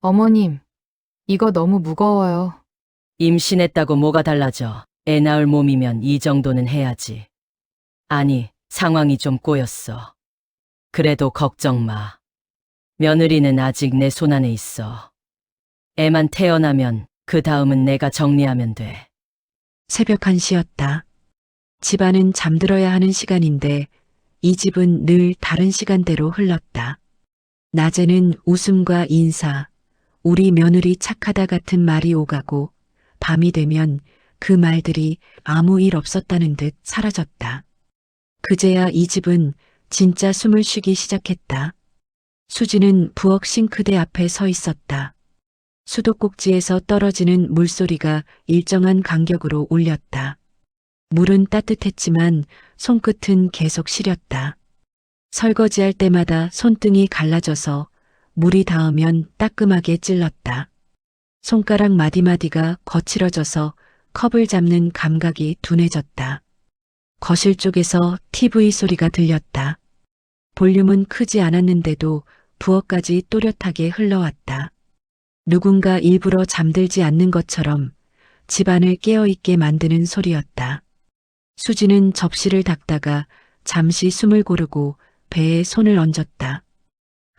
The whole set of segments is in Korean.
어머님, 이거 너무 무거워요. 임신했다고 뭐가 달라져. 애 낳을 몸이면 이 정도는 해야지. 아니, 상황이 좀 꼬였어. 그래도 걱정 마. 며느리는 아직 내 손안에 있어. 애만 태어나면 그 다음은 내가 정리하면 돼. 새벽 1시였다. 집안은 잠들어야 하는 시간인데 이 집은 늘 다른 시간대로 흘렀다. 낮에는 웃음과 인사, 우리 며느리 착하다 같은 말이 오가고 밤이 되면 그 말들이 아무 일 없었다는 듯 사라졌다. 그제야 이 집은 진짜 숨을 쉬기 시작했다. 수지는 부엌 싱크대 앞에 서 있었다. 수도꼭지에서 떨어지는 물소리가 일정한 간격으로 울렸다. 물은 따뜻했지만 손끝은 계속 시렸다. 설거지할 때마다 손등이 갈라져서 물이 닿으면 따끔하게 찔렀다. 손가락 마디마디가 거칠어져서 컵을 잡는 감각이 둔해졌다. 거실 쪽에서 TV 소리가 들렸다. 볼륨은 크지 않았는데도 부엌까지 또렷하게 흘러왔다. 누군가 일부러 잠들지 않는 것처럼 집안을 깨어있게 만드는 소리였다. 수지는 접시를 닦다가 잠시 숨을 고르고 배에 손을 얹었다.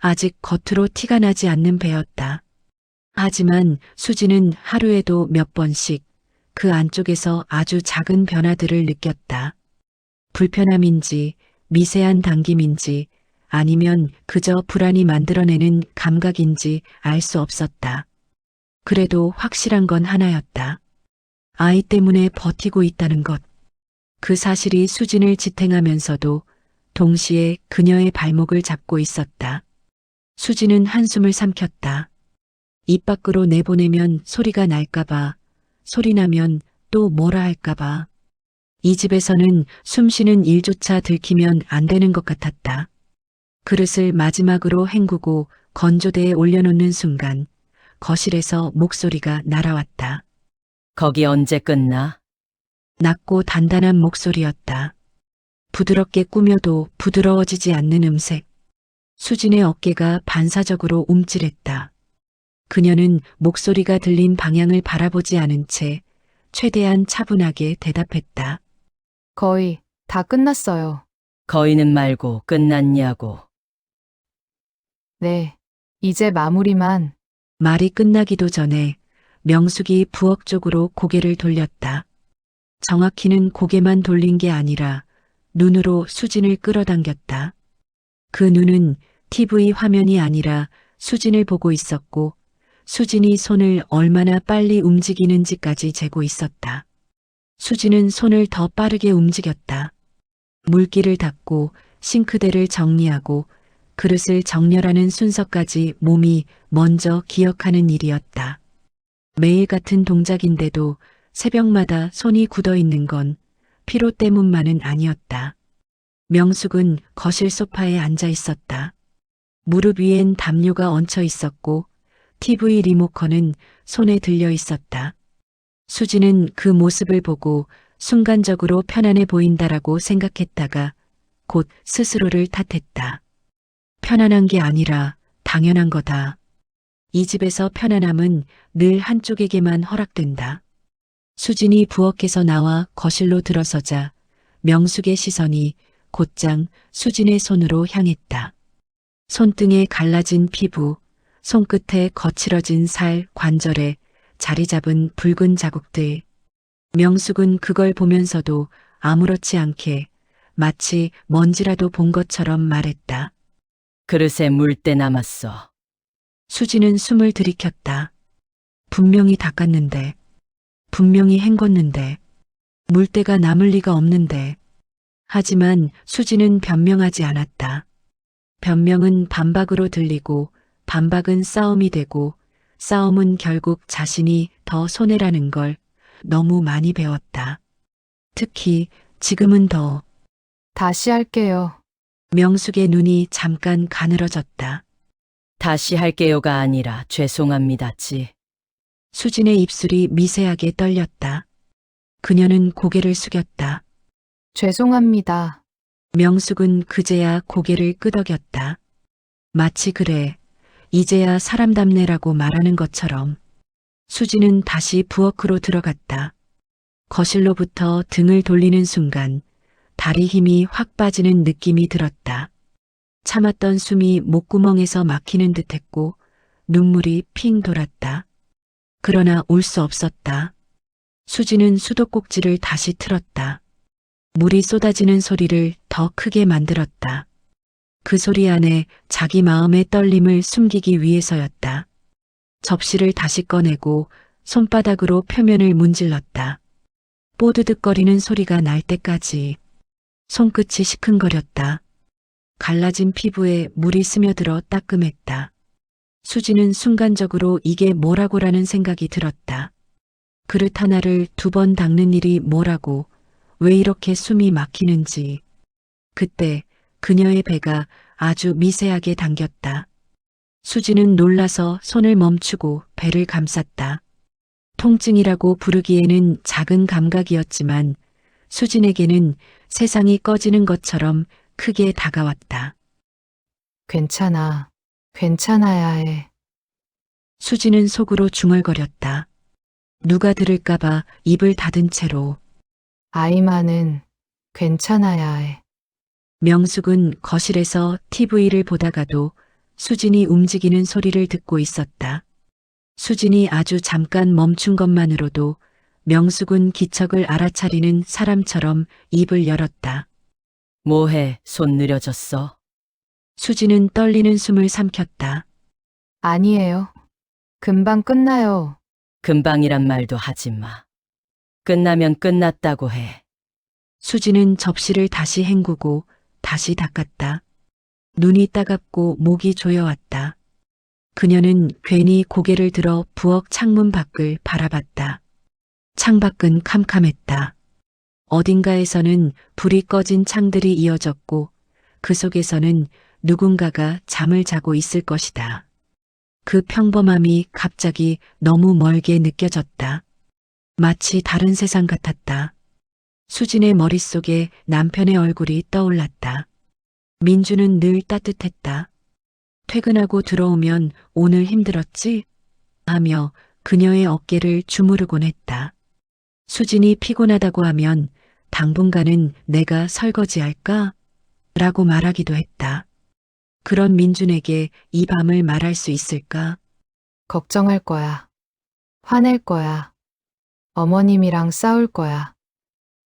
아직 겉으로 티가 나지 않는 배였다. 하지만 수지는 하루에도 몇 번씩 그 안쪽에서 아주 작은 변화들을 느꼈다. 불편함인지 미세한 당김인지 아니면 그저 불안이 만들어내는 감각인지 알 수 없었다. 그래도 확실한 건 하나였다. 아이 때문에 버티고 있다는 것. 그 사실이 수진을 지탱하면서도 동시에 그녀의 발목을 잡고 있었다. 수진은 한숨을 삼켰다. 입 밖으로 내보내면 소리가 날까봐, 소리 나면 또 뭐라 할까봐. 이 집에서는 숨쉬는 일조차 들키면 안 되는 것 같았다. 그릇을 마지막으로 헹구고 건조대에 올려놓는 순간 거실에서 목소리가 날아왔다. 거기 언제 끝나? 낮고 단단한 목소리였다. 부드럽게 꾸며도 부드러워지지 않는 음색. 수진의 어깨가 반사적으로 움찔했다. 그녀는 목소리가 들린 방향을 바라보지 않은 채 최대한 차분하게 대답했다. 거의 다 끝났어요. 거의는 말고 끝났냐고. 네, 이제 마무리만. 말이 끝나기도 전에 명숙이 부엌 쪽으로 고개를 돌렸다. 정확히는 고개만 돌린 게 아니라 눈으로 수진을 끌어당겼다. 그 눈은 TV 화면이 아니라 수진을 보고 있었고 수진이 손을 얼마나 빨리 움직이는지까지 재고 있었다. 수진은 손을 더 빠르게 움직였다. 물기를 닦고 싱크대를 정리하고 그릇을 정렬하는 순서까지 몸이 먼저 기억하는 일이었다. 매일 같은 동작인데도 새벽마다 손이 굳어 있는 건 피로 때문만은 아니었다. 명숙은 거실 소파에 앉아 있었다. 무릎 위엔 담요가 얹혀 있었고 TV 리모컨은 손에 들려 있었다. 수지는 그 모습을 보고 순간적으로 편안해 보인다라고 생각했다가 곧 스스로를 탓했다. 편안한 게 아니라 당연한 거다. 이 집에서 편안함은 늘 한쪽에게만 허락된다. 수진이 부엌에서 나와 거실로 들어서자 명숙의 시선이 곧장 수진의 손으로 향했다. 손등에 갈라진 피부, 손끝에 거칠어진 살, 관절에 자리 잡은 붉은 자국들. 명숙은 그걸 보면서도 아무렇지 않게 마치 먼지라도 본 것처럼 말했다. 그릇에 물때 남았어. 수지는 숨을 들이켰다. 분명히 닦았는데, 분명히 헹궜는데, 물때가 남을 리가 없는데. 하지만 수지는 변명하지 않았다. 변명은 반박으로 들리고 반박은 싸움이 되고 싸움은 결국 자신이 더 손해라는 걸 너무 많이 배웠다. 특히 지금은 더. 다시 할게요. 명숙의 눈이 잠깐 가늘어졌다. 다시 할게요가 아니라 죄송합니다지. 수진의 입술이 미세하게 떨렸다. 그녀는 고개를 숙였다. 죄송합니다. 명숙은 그제야 고개를 끄덕였다. 마치 그래, 이제야 사람답네라고 말하는 것처럼 수지는 다시 부엌으로 들어갔다. 거실로부터 등을 돌리는 순간 다리 힘이 확 빠지는 느낌이 들었다. 참았던 숨이 목구멍에서 막히는 듯했고 눈물이 핑 돌았다. 그러나 울 수 없었다. 수지는 수도꼭지를 다시 틀었다. 물이 쏟아지는 소리를 더 크게 만들었다. 그 소리 안에 자기 마음의 떨림을 숨기기 위해서였다. 접시를 다시 꺼내고 손바닥으로 표면을 문질렀다. 뽀드득거리는 소리가 날 때까지 손끝이 시큰거렸다. 갈라진 피부에 물이 스며들어 따끔했다. 수지는 순간적으로 이게 뭐라고라는 생각이 들었다. 그릇 하나를 2번 닦는 일이 뭐라고, 왜 이렇게 숨이 막히는지. 그때 그녀의 배가 아주 미세하게 당겼다. 수지는 놀라서 손을 멈추고 배를 감쌌다. 통증이라고 부르기에는 작은 감각이었지만 수진에게는 세상이 꺼지는 것처럼 크게 다가왔다. 괜찮아. 괜찮아야 해. 수지는 속으로 중얼거렸다. 누가 들을까봐 입을 닫은 채로. 아이만은 괜찮아야 해. 명숙은 거실에서 TV를 보다가도 수진이 움직이는 소리를 듣고 있었다. 수진이 아주 잠깐 멈춘 것만으로도 명숙은 기척을 알아차리는 사람처럼 입을 열었다. 뭐해, 손 느려졌어? 수진은 떨리는 숨을 삼켰다. 아니에요. 금방 끝나요. 금방이란 말도 하지 마. 끝나면 끝났다고 해. 수지는 접시를 다시 헹구고 다시 닦았다. 눈이 따갑고 목이 조여왔다. 그녀는 괜히 고개를 들어 부엌 창문 밖을 바라봤다. 창밖은 캄캄했다. 어딘가에서는 불이 꺼진 창들이 이어졌고 그 속에서는 누군가가 잠을 자고 있을 것이다. 그 평범함이 갑자기 너무 멀게 느껴졌다. 마치 다른 세상 같았다. 수진의 머릿속에 남편의 얼굴이 떠올랐다. 민주는 늘 따뜻했다. 퇴근하고 들어오면 오늘 힘들었지? 하며 그녀의 어깨를 주무르곤 했다. 수진이 피곤하다고 하면 당분간은 내가 설거지할까? 라고 말하기도 했다. 그런 민준에게 이 밤을 말할 수 있을까? 걱정할 거야. 화낼 거야. 어머님이랑 싸울 거야.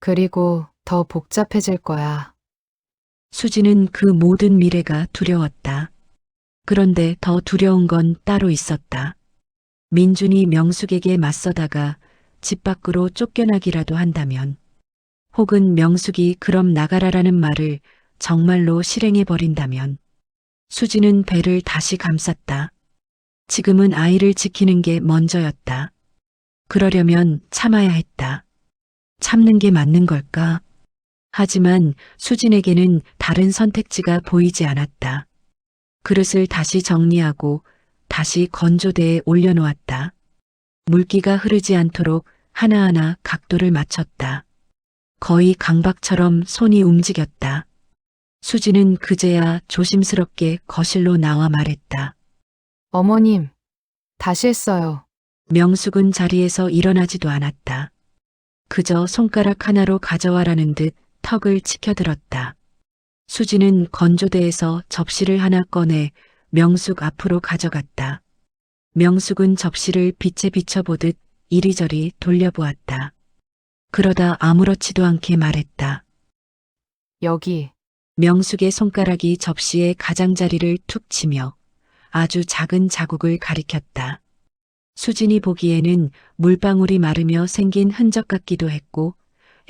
그리고 더 복잡해질 거야. 수지는 그 모든 미래가 두려웠다. 그런데 더 두려운 건 따로 있었다. 민준이 명숙에게 맞서다가 집 밖으로 쫓겨나기라도 한다면, 혹은 명숙이 그럼 나가라라는 말을 정말로 실행해 버린다면, 수지는 배를 다시 감쌌다. 지금은 아이를 지키는 게 먼저였다. 그러려면 참아야 했다. 참는 게 맞는 걸까? 하지만 수진에게는 다른 선택지가 보이지 않았다. 그릇을 다시 정리하고 다시 건조대에 올려놓았다. 물기가 흐르지 않도록 하나하나 각도를 맞췄다. 거의 강박처럼 손이 움직였다. 수지는 그제야 조심스럽게 거실로 나와 말했다. 어머님, 다시 했어요. 명숙은 자리에서 일어나지도 않았다. 그저 손가락 하나로 가져와라는 듯 턱을 치켜들었다. 수지는 건조대에서 접시를 하나 꺼내 명숙 앞으로 가져갔다. 명숙은 접시를 빛에 비춰보듯 이리저리 돌려보았다. 그러다 아무렇지도 않게 말했다. 여기. 명숙의 손가락이 접시의 가장자리를 툭 치며 아주 작은 자국을 가리켰다. 수진이 보기에는 물방울이 마르며 생긴 흔적 같기도 했고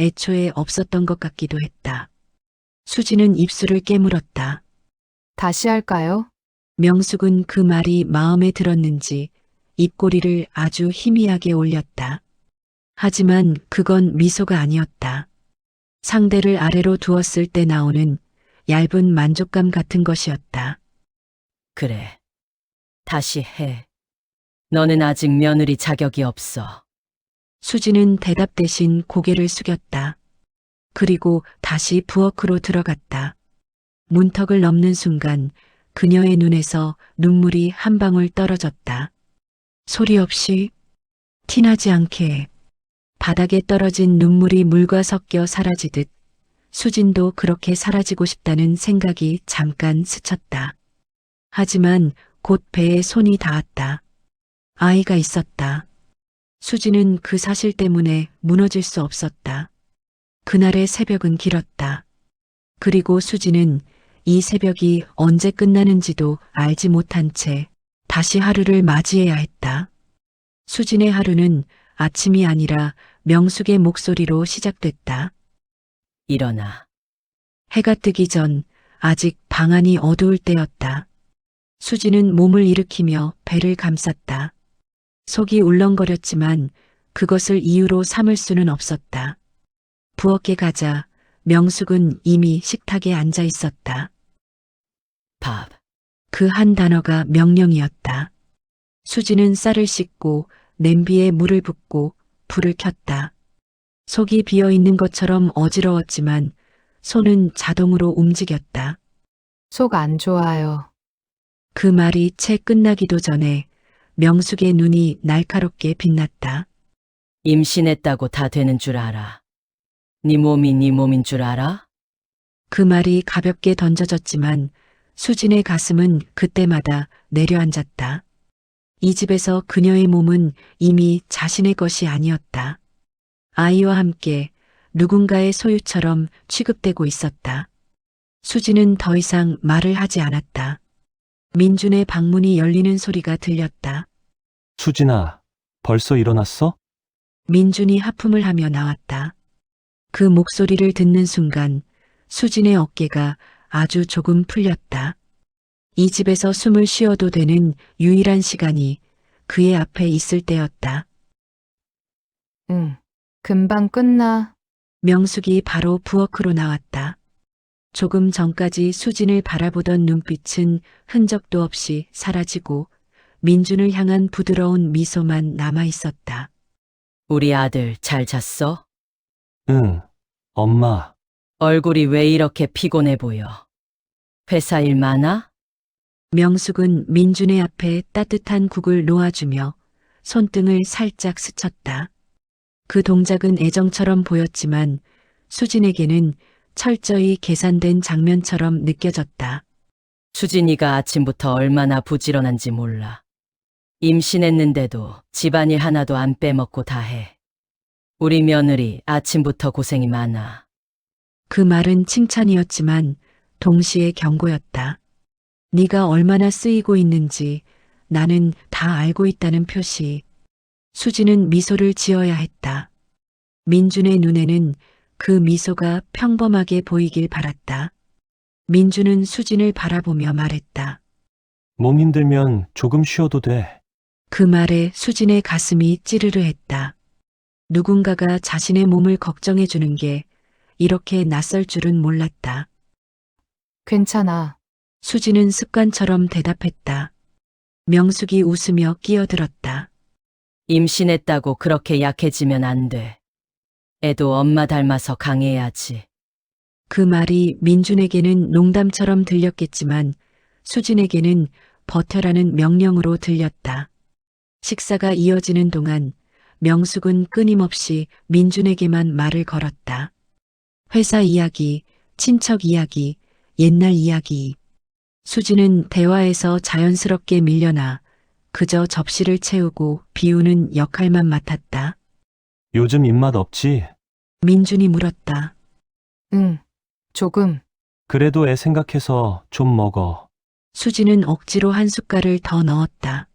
애초에 없었던 것 같기도 했다. 수진은 입술을 깨물었다. 다시 할까요? 명숙은 그 말이 마음에 들었는지 입꼬리를 아주 희미하게 올렸다. 하지만 그건 미소가 아니었다. 상대를 아래로 두었을 때 나오는 얇은 만족감 같은 것이었다. 그래. 다시 해. 너는 아직 며느리 자격이 없어. 수지는 대답 대신 고개를 숙였다. 그리고 다시 부엌으로 들어갔다. 문턱을 넘는 순간 그녀의 눈에서 눈물이 한 방울 떨어졌다. 소리 없이, 티나지 않게 바닥에 떨어진 눈물이 물과 섞여 사라지듯 수진도 그렇게 사라지고 싶다는 생각이 잠깐 스쳤다. 하지만 곧 배에 손이 닿았다. 아이가 있었다. 수진은 그 사실 때문에 무너질 수 없었다. 그날의 새벽은 길었다. 그리고 수진은 이 새벽이 언제 끝나는지도 알지 못한 채 다시 하루를 맞이해야 했다. 수진의 하루는 아침이 아니라 명숙의 목소리로 시작됐다. 일어나. 해가 뜨기 전 아직 방 안이 어두울 때였다. 수진은 몸을 일으키며 배를 감쌌다. 속이 울렁거렸지만 그것을 이유로 삼을 수는 없었다. 부엌에 가자 명숙은 이미 식탁에 앉아 있었다. 밥. 그 한 단어가 명령이었다. 수진은 쌀을 씻고 냄비에 물을 붓고 불을 켰다. 속이 비어 있는 것처럼 어지러웠지만 손은 자동으로 움직였다. 속 안 좋아요. 그 말이 채 끝나기도 전에 명숙의 눈이 날카롭게 빛났다. 임신했다고 다 되는 줄 알아. 네 몸이 네 몸인 줄 알아? 그 말이 가볍게 던져졌지만 수진의 가슴은 그때마다 내려앉았다. 이 집에서 그녀의 몸은 이미 자신의 것이 아니었다. 아이와 함께 누군가의 소유처럼 취급되고 있었다. 수진은 더 이상 말을 하지 않았다. 민준의 방문이 열리는 소리가 들렸다. 수진아, 벌써 일어났어? 민준이 하품을 하며 나왔다. 그 목소리를 듣는 순간 수진의 어깨가 아주 조금 풀렸다. 이 집에서 숨을 쉬어도 되는 유일한 시간이 그의 앞에 있을 때였다. 응. 금방 끝나. 명숙이 바로 부엌으로 나왔다. 조금 전까지 수진을 바라보던 눈빛은 흔적도 없이 사라지고 민준을 향한 부드러운 미소만 남아 있었다. 우리 아들 잘 잤어? 응, 엄마. 얼굴이 왜 이렇게 피곤해 보여? 회사 일 많아? 명숙은 민준의 앞에 따뜻한 국을 놓아주며 손등을 살짝 스쳤다. 그 동작은 애정처럼 보였지만 수진에게는 철저히 계산된 장면처럼 느껴졌다. 수진이가 아침부터 얼마나 부지런한지 몰라. 임신했는데도 집안일 하나도 안 빼먹고 다 해. 우리 며느리 아침부터 고생이 많아. 그 말은 칭찬이었지만 동시에 경고였다. 네가 얼마나 쓰이고 있는지 나는 다 알고 있다는 표시. 수지는 미소를 지어야 했다. 민준의 눈에는 그 미소가 평범하게 보이길 바랐다. 민준은 수진을 바라보며 말했다. 몸 힘들면 조금 쉬어도 돼. 그 말에 수진의 가슴이 찌르르했다. 누군가가 자신의 몸을 걱정해 주는 게 이렇게 낯설 줄은 몰랐다. 괜찮아. 수진은 습관처럼 대답했다. 명숙이 웃으며 끼어들었다. 임신했다고 그렇게 약해지면 안 돼. 애도 엄마 닮아서 강해야지. 그 말이 민준에게는 농담처럼 들렸겠지만 수진에게는 버텨라는 명령으로 들렸다. 식사가 이어지는 동안 명숙은 끊임없이 민준에게만 말을 걸었다. 회사 이야기, 친척 이야기, 옛날 이야기. 수진은 대화에서 자연스럽게 밀려나 그저 접시를 채우고 비우는 역할만 맡았다. 요즘 입맛 없지? 민준이 물었다. 응. 조금. 그래도 애 생각해서 좀 먹어. 수진은 억지로 한 숟갈을 더 넣었다.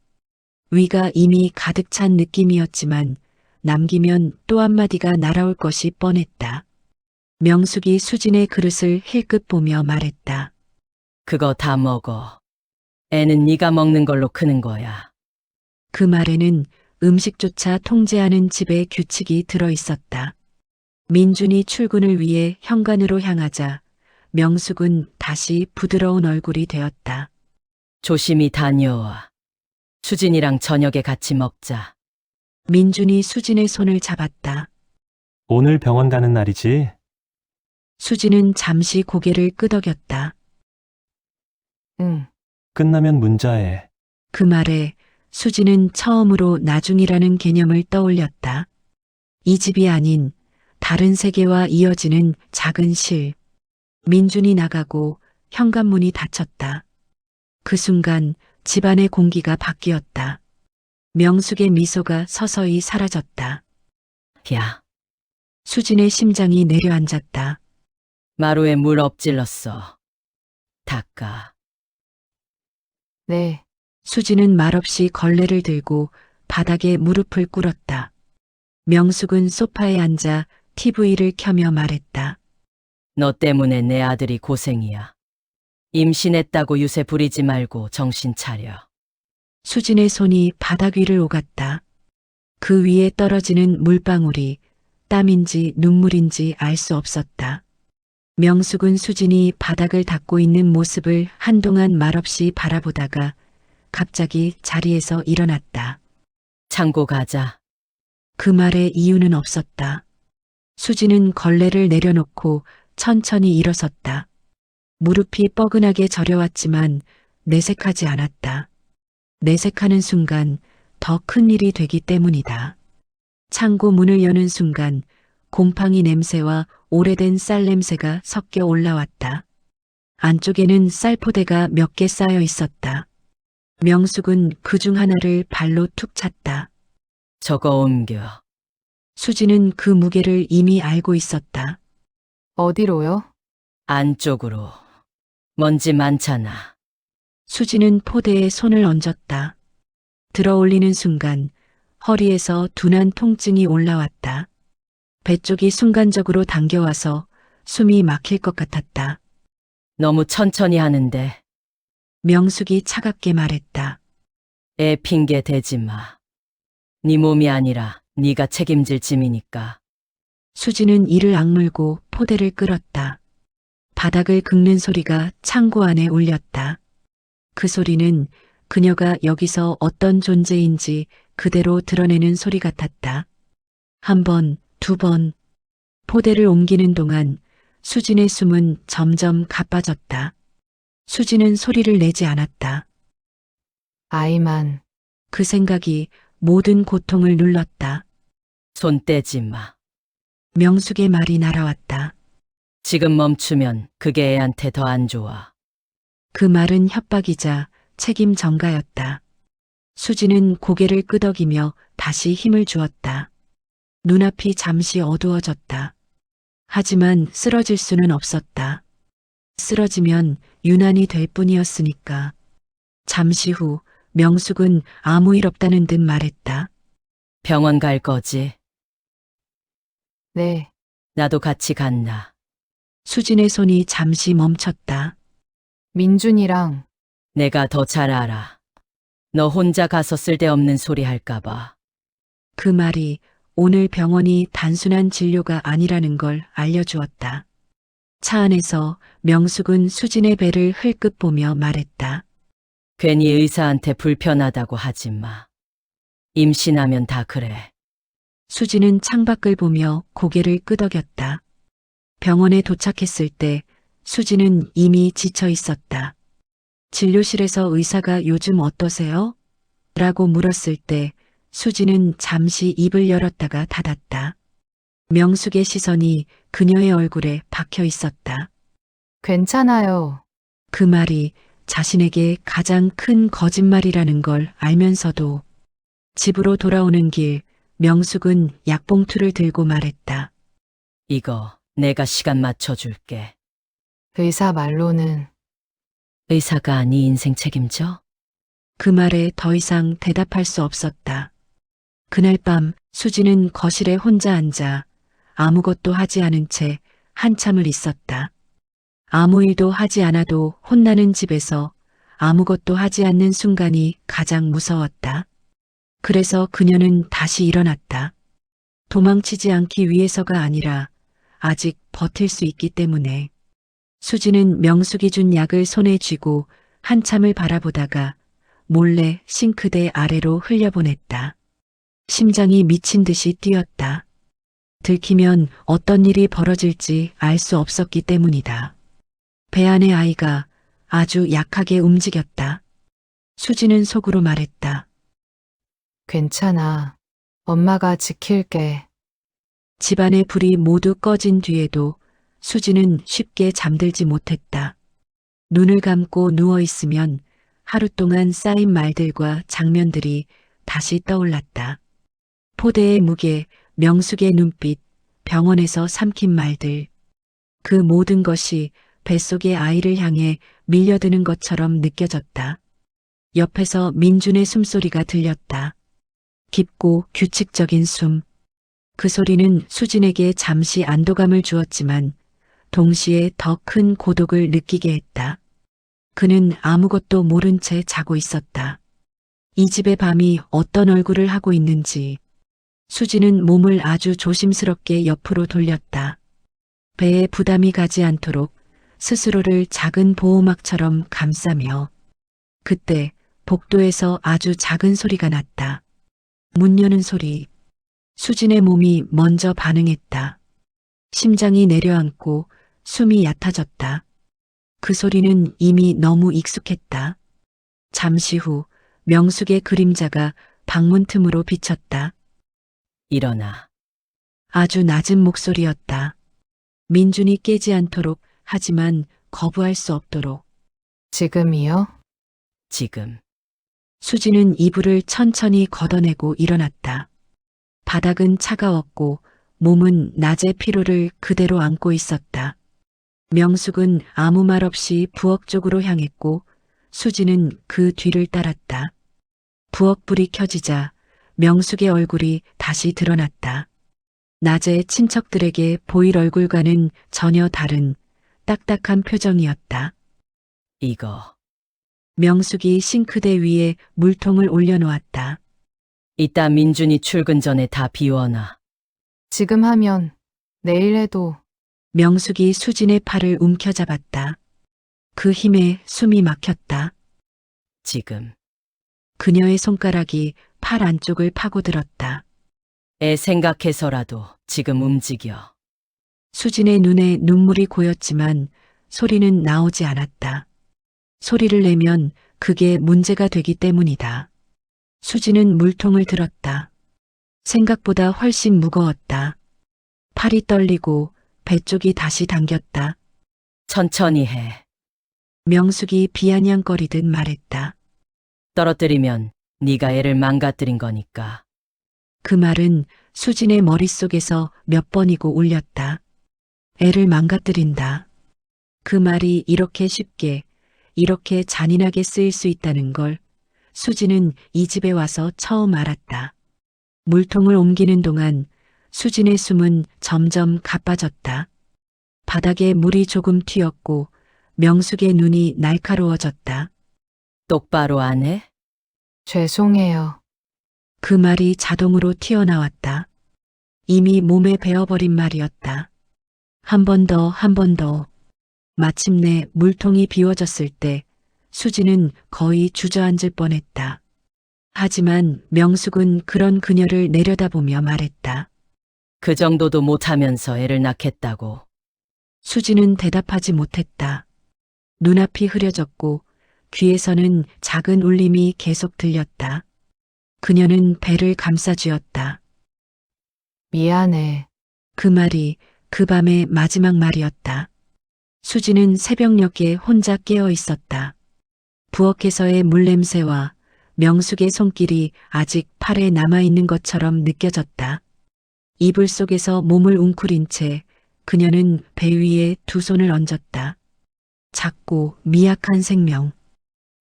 위가 이미 가득 찬 느낌이었지만 남기면 또 한마디가 날아올 것이 뻔했다. 명숙이 수진의 그릇을 힐끗 보며 말했다. 그거 다 먹어. 애는 네가 먹는 걸로 크는 거야. 그 말에는 음식조차 통제하는 집의 규칙이 들어 있었다. 민준이 출근을 위해 현관으로 향하자 명숙은 다시 부드러운 얼굴이 되었다. 조심히 다녀와. 수진이랑 저녁에 같이 먹자. 민준이 수진의 손을 잡았다. 오늘 병원 가는 날이지? 수진은 잠시 고개를 끄덕였다. 응. 끝나면 문자해. 그 말에 수지는 처음으로 나중이라는 개념을 떠올렸다. 이 집이 아닌 다른 세계와 이어지는 작은 실. 민준이 나가고 현관문이 닫혔다. 그 순간 집안의 공기가 바뀌었다. 명숙의 미소가 서서히 사라졌다. 야, 수진의 심장이 내려앉았다. 마루에 물 엎질렀어. 닦아. 네. 수지는 말없이 걸레를 들고 바닥에 무릎을 꿇었다. 명숙은 소파에 앉아 TV를 켜며 말했다. 너 때문에 내 아들이 고생이야. 임신했다고 유세 부리지 말고 정신 차려. 수진의 손이 바닥 위를 오갔다. 그 위에 떨어지는 물방울이 땀인지 눈물인지 알 수 없었다. 명숙은 수진이 바닥을 닦고 있는 모습을 한동안 말없이 바라보다가 갑자기 자리에서 일어났다. 창고 가자. 그 말에 이유는 없었다. 수지는 걸레를 내려놓고 천천히 일어섰다. 무릎이 뻐근하게 저려왔지만 내색하지 않았다. 내색하는 순간 더 큰 일이 되기 때문이다. 창고 문을 여는 순간 곰팡이 냄새와 오래된 쌀 냄새가 섞여 올라왔다. 안쪽에는 쌀포대가 몇 개 쌓여 있었다. 명숙은 그 중 하나를 발로 툭 찼다. 저거 옮겨. 수지는 그 무게를 이미 알고 있었다. 어디로요? 안쪽으로. 먼지 많잖아. 수지는 포대에 손을 얹었다. 들어 올리는 순간 허리에서 둔한 통증이 올라왔다. 배 쪽이 순간적으로 당겨와서 숨이 막힐 것 같았다. 너무 천천히 하는데. 명숙이 차갑게 말했다. 애 핑계 대지 마. 네 몸이 아니라 네가 책임질 짐이니까. 수지는 이를 악물고 포대를 끌었다. 바닥을 긁는 소리가 창고 안에 울렸다. 그 소리는 그녀가 여기서 어떤 존재인지 그대로 드러내는 소리 같았다. 한 번, 두 번. 포대를 옮기는 동안 수진의 숨은 점점 가빠졌다. 수진은 소리를 내지 않았다. 아이만. 그 생각이 모든 고통을 눌렀다. 손 떼지 마. 명숙의 말이 날아왔다. 지금 멈추면 그게 애한테 더 안 좋아. 그 말은 협박이자 책임 전가였다. 수지는 고개를 끄덕이며 다시 힘을 주었다. 눈앞이 잠시 어두워졌다. 하지만 쓰러질 수는 없었다. 쓰러지면 유난히 될 뿐이었으니까. 잠시 후 명숙은 아무 일 없다는 듯 말했다. 병원 갈 거지? 네. 나도 같이 갔나. 수진의 손이 잠시 멈췄다. 민준이랑 내가 더 잘 알아. 너 혼자 가서 쓸데없는 소리 할까봐. 그 말이 오늘 병원이 단순한 진료가 아니라는 걸 알려주었다. 차 안에서 명숙은 수진의 배를 흘끗 보며 말했다. 괜히 의사한테 불편하다고 하지 마. 임신하면 다 그래. 수지는 창밖을 보며 고개를 끄덕였다. 병원에 도착했을 때 수지는 이미 지쳐 있었다. 진료실에서 의사가 요즘 어떠세요? 라고 물었을 때 수지는 잠시 입을 열었다가 닫았다. 명숙의 시선이 그녀의 얼굴에 박혀 있었다. 괜찮아요. 그 말이 자신에게 가장 큰 거짓말이라는 걸 알면서도 집으로 돌아오는 길 명숙은 약봉투를 들고 말했다. 이거 내가 시간 맞춰줄게. 의사 말로는 의사가 네 인생 책임져? 그 말에 더 이상 대답할 수 없었다. 그날 밤 수지는 거실에 혼자 앉아 아무것도 하지 않은 채 한참을 있었다. 아무 일도 하지 않아도 혼나는 집에서 아무것도 하지 않는 순간이 가장 무서웠다. 그래서 그녀는 다시 일어났다. 도망치지 않기 위해서가 아니라 아직 버틸 수 있기 때문에. 수지는 명숙이 준 약을 손에 쥐고 한참을 바라보다가 몰래 싱크대 아래로 흘려보냈다. 심장이 미친 듯이 뛰었다. 들키면 어떤 일이 벌어질지 알 수 없었기 때문이다. 배 안의 아이가 아주 약하게 움직였다. 수지는 속으로 말했다. 괜찮아. 엄마가 지킬게. 집안의 불이 모두 꺼진 뒤에도 수지는 쉽게 잠들지 못했다. 눈을 감고 누워 있으면 하루 동안 쌓인 말들과 장면들이 다시 떠올랐다. 포대의 무게, 명숙의 눈빛, 병원에서 삼킨 말들. 그 모든 것이 뱃속의 아이를 향해 밀려드는 것처럼 느껴졌다. 옆에서 민준의 숨소리가 들렸다. 깊고 규칙적인 숨. 그 소리는 수진에게 잠시 안도감을 주었지만 동시에 더 큰 고독을 느끼게 했다. 그는 아무것도 모른 채 자고 있었다. 이 집의 밤이 어떤 얼굴을 하고 있는지 수지는 몸을 아주 조심스럽게 옆으로 돌렸다. 배에 부담이 가지 않도록 스스로를 작은 보호막처럼 감싸며 그때 복도에서 아주 작은 소리가 났다. 문 여는 소리. 수진의 몸이 먼저 반응했다. 심장이 내려앉고 숨이 얕아졌다. 그 소리는 이미 너무 익숙했다. 잠시 후 명숙의 그림자가 방문 틈으로 비쳤다. 일어나. 아주 낮은 목소리였다. 민준이 깨지 않도록 하지만 거부할 수 없도록. 지금이요? 지금. 수지는 이불을 천천히 걷어내고 일어났다. 바닥은 차가웠고 몸은 낮의 피로를 그대로 안고 있었다. 명숙은 아무 말 없이 부엌 쪽으로 향했고 수지는 그 뒤를 따랐다. 부엌불이 켜지자 명숙의 얼굴이 다시 드러났다. 낮에 친척들에게 보일 얼굴과는 전혀 다른 딱딱한 표정이었다. 이거. 명숙이 싱크대 위에 물통을 올려놓았다. 이따 민준이 출근 전에 다 비워놔. 지금 하면 내일 해도 명숙이 수진의 팔을 움켜잡았다. 그 힘에 숨이 막혔다. 지금. 그녀의 손가락이 팔 안쪽을 파고들었다. 애 생각해서라도 지금 움직여. 수진의 눈에 눈물이 고였지만 소리는 나오지 않았다. 소리를 내면 그게 문제가 되기 때문이다. 수진은 물통을 들었다. 생각보다 훨씬 무거웠다. 팔이 떨리고 배 쪽이 다시 당겼다. 천천히 해. 명숙이 비아냥거리듯 말했다. 떨어뜨리면 네가 애를 망가뜨린 거니까. 그 말은 수진의 머릿속에서 몇 번이고 울렸다. 애를 망가뜨린다. 그 말이 이렇게 쉽게, 이렇게 잔인하게 쓰일 수 있다는 걸 수진은 이 집에 와서 처음 알았다. 물통을 옮기는 동안 수진의 숨은 점점 가빠졌다. 바닥에 물이 조금 튀었고 명숙의 눈이 날카로워졌다. 똑바로 안 해? 죄송해요. 그 말이 자동으로 튀어나왔다. 이미 몸에 배어버린 말이었다. 한 번 더, 한 번 더. 마침내 물통이 비워졌을 때 수지는 거의 주저앉을 뻔했다. 하지만 명숙은 그런 그녀를 내려다보며 말했다. 그 정도도 못하면서 애를 낳겠다고. 수지는 대답하지 못했다. 눈앞이 흐려졌고 귀에서는 작은 울림이 계속 들렸다. 그녀는 배를 감싸쥐었다. 미안해. 그 말이 그 밤의 마지막 말이었다. 수지는 새벽녘에 혼자 깨어 있었다. 부엌에서의 물냄새와 명숙의 손길이 아직 팔에 남아있는 것처럼 느껴졌다. 이불 속에서 몸을 웅크린 채 그녀는 배 위에 두 손을 얹었다. 작고 미약한 생명.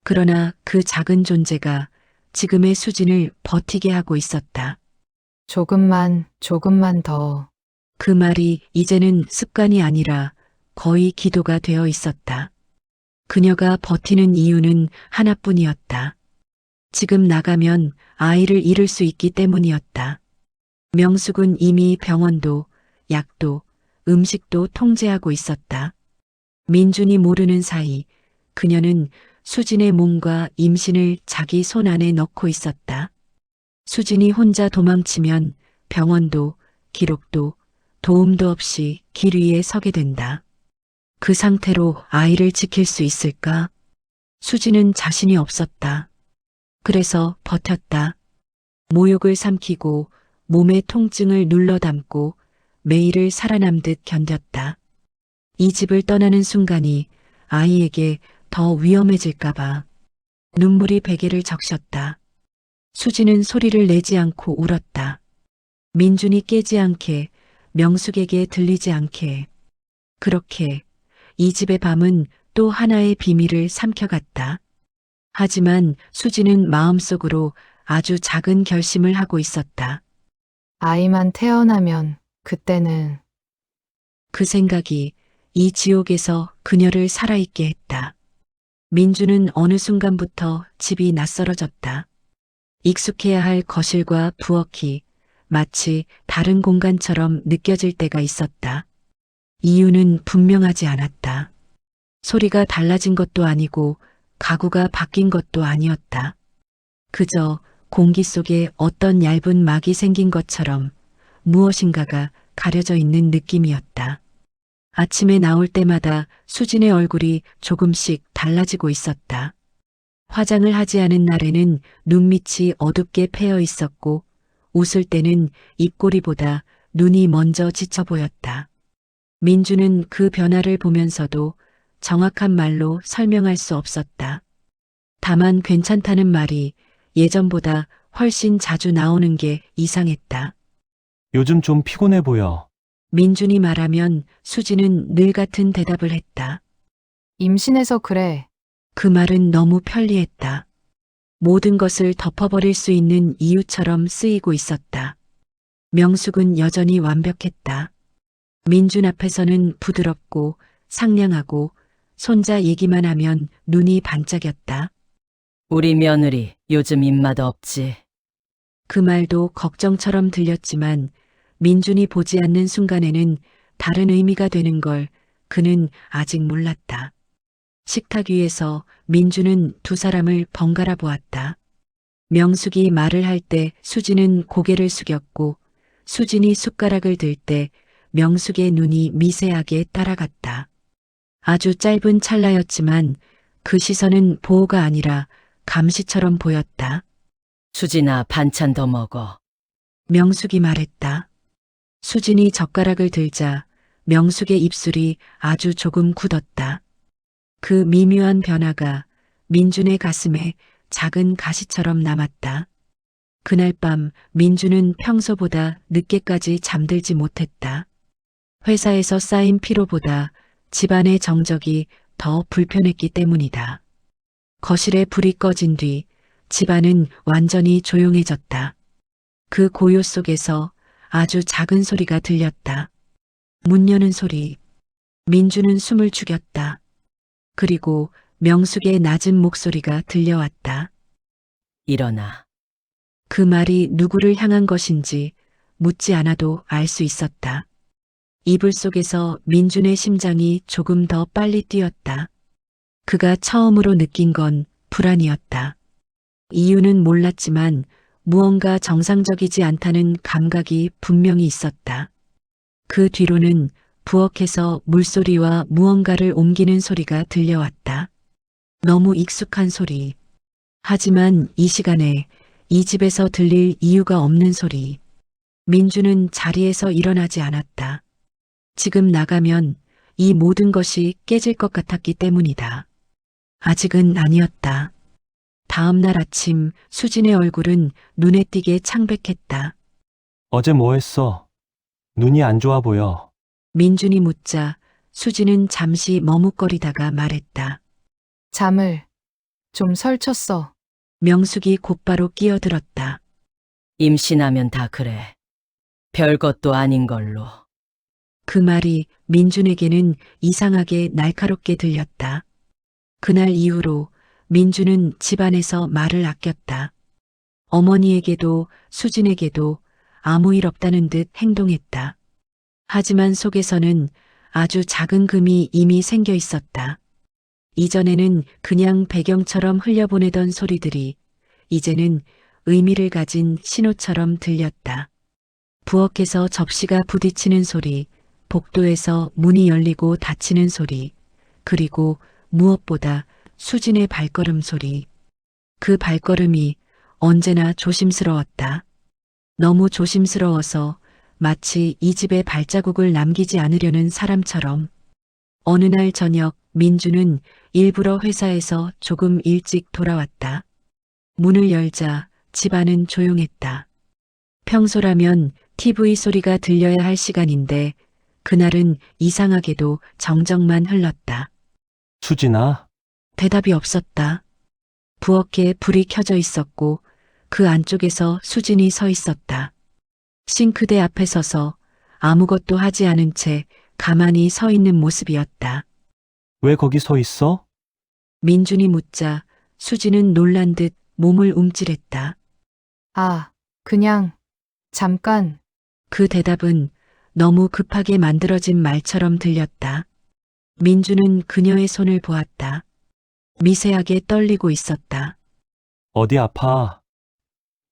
그러나 그 작은 존재가 지금의 수진을 버티게 하고 있었다. 조금만 더. 그 말이 이제는 습관이 아니라 거의 기도가 되어 있었다. 그녀가 버티는 이유는 하나뿐이었다. 지금 나가면 아이를 잃을 수 있기 때문이었다. 명숙은 이미 병원도, 약도, 음식도 통제하고 있었다. 민준이 모르는 사이 그녀는 수진의 몸과 임신을 자기 손 안에 넣고 있었다. 수진이 혼자 도망치면 병원도, 기록도, 도움도 없이 길 위에 서게 된다. 그 상태로 아이를 지킬 수 있을까? 수지는 자신이 없었다. 그래서 버텼다. 모욕을 삼키고 몸의 통증을 눌러 담고 매일을 살아남듯 견뎠다. 이 집을 떠나는 순간이 아이에게 더 위험해질까봐 눈물이 베개를 적셨다. 수지는 소리를 내지 않고 울었다. 민준이 깨지 않게, 명숙에게 들리지 않게. 그렇게 이 집의 밤은 또 하나의 비밀을 삼켜갔다. 하지만 수지는 마음속으로 아주 작은 결심을 하고 있었다. 아이만 태어나면 그때는 그 생각이 이 지옥에서 그녀를 살아있게 했다. 민주는 어느 순간부터 집이 낯설어졌다. 익숙해야 할 거실과 부엌이 마치 다른 공간처럼 느껴질 때가 있었다. 이유는 분명하지 않았다. 소리가 달라진 것도 아니고 가구가 바뀐 것도 아니었다. 그저 공기 속에 어떤 얇은 막이 생긴 것처럼 무엇인가가 가려져 있는 느낌이었다. 아침에 나올 때마다 수진의 얼굴이 조금씩 달라지고 있었다. 화장을 하지 않은 날에는 눈밑이 어둡게 패여 있었고 웃을 때는 입꼬리보다 눈이 먼저 지쳐 보였다. 민주는 그 변화를 보면서도 정확한 말로 설명할 수 없었다. 다만 괜찮다는 말이 예전보다 훨씬 자주 나오는 게 이상했다. 요즘 좀 피곤해 보여. 민준이 말하면 수지는 늘 같은 대답을 했다. 임신해서 그래. 그 말은 너무 편리했다. 모든 것을 덮어버릴 수 있는 이유처럼 쓰이고 있었다. 명숙은 여전히 완벽했다. 민준 앞에서는 부드럽고 상냥하고 손자 얘기만 하면 눈이 반짝였다. 우리 며느리 요즘 입맛 없지. 그 말도 걱정처럼 들렸지만 민준이 보지 않는 순간에는 다른 의미가 되는 걸 그는 아직 몰랐다. 식탁 위에서 민준은 두 사람을 번갈아 보았다. 명숙이 말을 할 때 수지는 고개를 숙였고 수진이 숟가락을 들 때 명숙의 눈이 미세하게 따라갔다. 아주 짧은 찰나였지만 그 시선은 보호가 아니라 감시처럼 보였다. 수진아, 반찬 더 먹어. 명숙이 말했다. 수진이 젓가락을 들자 명숙의 입술이 아주 조금 굳었다. 그 미묘한 변화가 민준의 가슴에 작은 가시처럼 남았다. 그날 밤 민준은 평소보다 늦게까지 잠들지 못했다. 회사에서 쌓인 피로보다 집안의 정적이 더 불편했기 때문이다. 거실에 불이 꺼진 뒤 집안은 완전히 조용해졌다. 그 고요 속에서 아주 작은 소리가 들렸다. 문 여는 소리. 민주는 숨을 죽였다. 그리고 명숙의 낮은 목소리가 들려왔다. 일어나. 그 말이 누구를 향한 것인지 묻지 않아도 알 수 있었다. 이불 속에서 민준의 심장이 조금 더 빨리 뛰었다. 그가 처음으로 느낀 건 불안이었다. 이유는 몰랐지만 무언가 정상적이지 않다는 감각이 분명히 있었다. 그 뒤로는 부엌에서 물소리와 무언가를 옮기는 소리가 들려왔다. 너무 익숙한 소리. 하지만 이 시간에 이 집에서 들릴 이유가 없는 소리. 민주는 자리에서 일어나지 않았다. 지금 나가면 이 모든 것이 깨질 것 같았기 때문이다. 아직은 아니었다. 다음 날 아침 수진의 얼굴은 눈에 띄게 창백했다. 어제 뭐 했어? 눈이 안 좋아 보여. 민준이 묻자 수진은 잠시 머뭇거리다가 말했다. 잠을 좀 설쳤어. 명숙이 곧바로 끼어들었다. 임신하면 다 그래. 별것도 아닌 걸로. 그 말이 민준에게는 이상하게 날카롭게 들렸다. 그날 이후로 민준은 집안에서 말을 아꼈다. 어머니에게도 수진에게도 아무 일 없다는 듯 행동했다. 하지만 속에서는 아주 작은 금이 이미 생겨 있었다. 이전에는 그냥 배경처럼 흘려보내던 소리들이 이제는 의미를 가진 신호처럼 들렸다. 부엌에서 접시가 부딪히는 소리, 복도에서 문이 열리고 닫히는 소리, 그리고 무엇보다 수진의 발걸음 소리. 그 발걸음이 언제나 조심스러웠다. 너무 조심스러워서 마치 이 집에 발자국을 남기지 않으려는 사람처럼. 어느 날 저녁 민주는 일부러 회사에서 조금 일찍 돌아왔다. 문을 열자 집안은 조용했다. 평소라면 TV 소리가 들려야 할 시간인데 그날은 이상하게도 정적만 흘렀다. 수진아, 대답이 없었다. 부엌에 불이 켜져 있었고 그 안쪽에서 수진이 서 있었다. 싱크대 앞에 서서 아무것도 하지 않은 채 가만히 서 있는 모습이었다. 왜 거기 서 있어? 민준이 묻자 수진은 놀란 듯 몸을 움찔했다. 아, 그냥, 잠깐, 그 대답은 너무 급하게 만들어진 말처럼 들렸다. 민주는 그녀의 손을 보았다. 미세하게 떨리고 있었다. 어디 아파?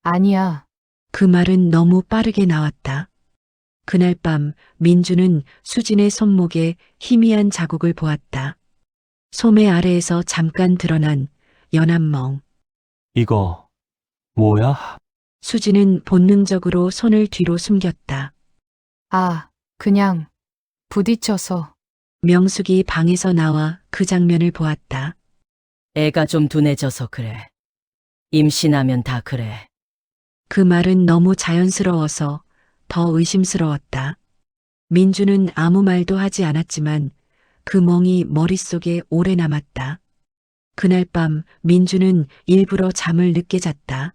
아니야. 그 말은 너무 빠르게 나왔다. 그날 밤 민주는 수진의 손목에 희미한 자국을 보았다. 소매 아래에서 잠깐 드러난 연한 멍. 이거, 뭐야? 수진은 본능적으로 손을 뒤로 숨겼다. 아, 그냥, 부딪혀서. 명숙이 방에서 나와 그 장면을 보았다. 애가 좀 둔해져서 그래. 임신하면 다 그래. 그 말은 너무 자연스러워서 더 의심스러웠다. 민주는 아무 말도 하지 않았지만 그 멍이 머릿속에 오래 남았다. 그날 밤 민주는 일부러 잠을 늦게 잤다.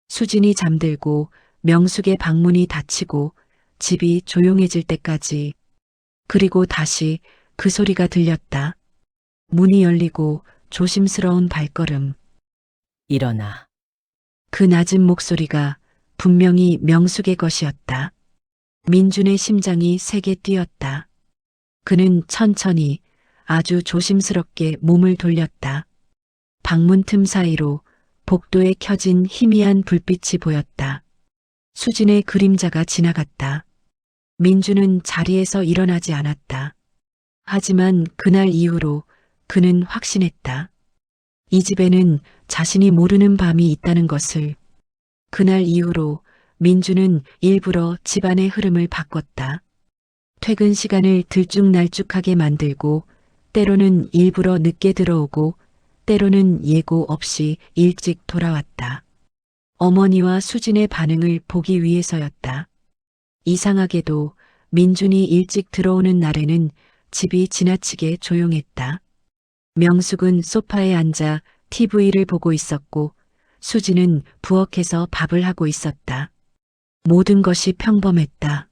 수진이 잠들고 명숙의 방문이 닫히고 집이 조용해질 때까지. 그리고 다시 그 소리가 들렸다. 문이 열리고 조심스러운 발걸음. 일어나. 그 낮은 목소리가 분명히 명숙의 것이었다. 민준의 심장이 세게 뛰었다. 그는 천천히 아주 조심스럽게 몸을 돌렸다. 방문 틈 사이로 복도에 켜진 희미한 불빛이 보였다. 수진의 그림자가 지나갔다. 민주는 자리에서 일어나지 않았다. 하지만 그날 이후로 그는 확신했다. 이 집에는 자신이 모르는 밤이 있다는 것을. 그날 이후로 민주는 일부러 집안의 흐름을 바꿨다. 퇴근 시간을 들쭉날쭉하게 만들고 때로는 일부러 늦게 들어오고 때로는 예고 없이 일찍 돌아왔다. 어머니와 수진의 반응을 보기 위해서였다. 이상하게도 민준이 일찍 들어오는 날에는 집이 지나치게 조용했다. 명숙은 소파에 앉아 TV를 보고 있었고 수진은 부엌에서 밥을 하고 있었다. 모든 것이 평범했다.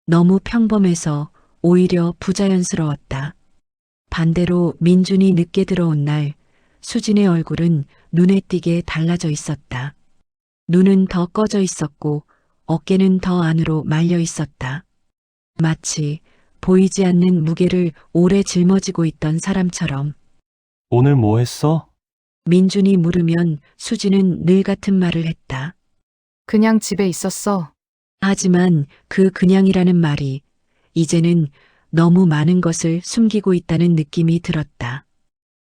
너무 평범해서 오히려 부자연스러웠다. 반대로 민준이 늦게 들어온 날 수진의 얼굴은 눈에 띄게 달라져 있었다. 눈은 더 꺼져 있었고 어깨는 더 안으로 말려 있었다. 마치 보이지 않는 무게를 오래 짊어지고 있던 사람처럼. 오늘 뭐 했어? 민준이 물으면 수진은 늘 같은 말을 했다. 그냥 집에 있었어. 하지만 그 그냥이라는 말이 이제는 너무 많은 것을 숨기고 있다는 느낌이 들었다.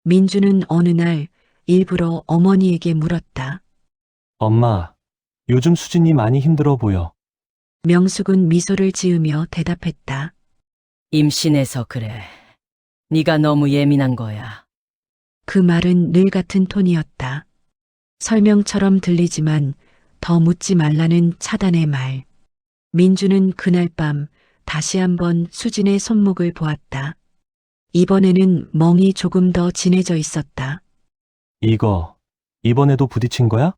민주는 어느 날 일부러 어머니에게 물었다. 엄마, 요즘 수진이 많이 힘들어 보여. 명숙은 미소를 지으며 대답했다. 임신해서 그래. 네가 너무 예민한 거야. 그 말은 늘 같은 톤이었다. 설명처럼 들리지만 더 묻지 말라는 차단의 말. 민주는 그날 밤 다시 한번 수진의 손목을 보았다. 이번에는 멍이 조금 더 진해져 있었다. 이거, 이번에도 부딪힌 거야?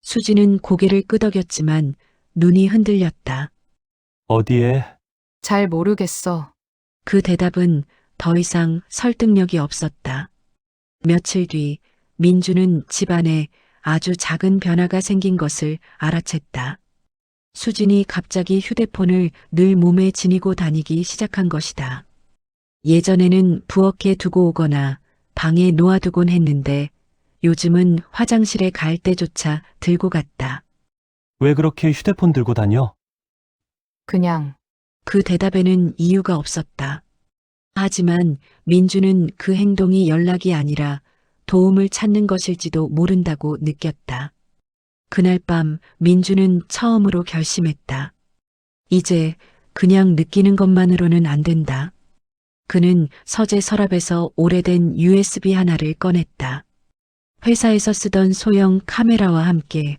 수진은 고개를 끄덕였지만 눈이 흔들렸다. 어디에? 잘 모르겠어. 그 대답은 더 이상 설득력이 없었다. 며칠 뒤 민주는 집안에 아주 작은 변화가 생긴 것을 알아챘다. 수진이 갑자기 휴대폰을 늘 몸에 지니고 다니기 시작한 것이다. 예전에는 부엌에 두고 오거나 방에 놓아두곤 했는데 요즘은 화장실에 갈 때조차 들고 갔다. 왜 그렇게 휴대폰 들고 다녀? 그냥, 그 대답에는 이유가 없었다. 하지만 민주는 그 행동이 연락이 아니라 도움을 찾는 것일지도 모른다고 느꼈다. 그날 밤 민주는 처음으로 결심했다. 이제 그냥 느끼는 것만으로는 안 된다. 그는 서재 서랍에서 오래된 USB 하나를 꺼냈다. 회사에서 쓰던 소형 카메라와 함께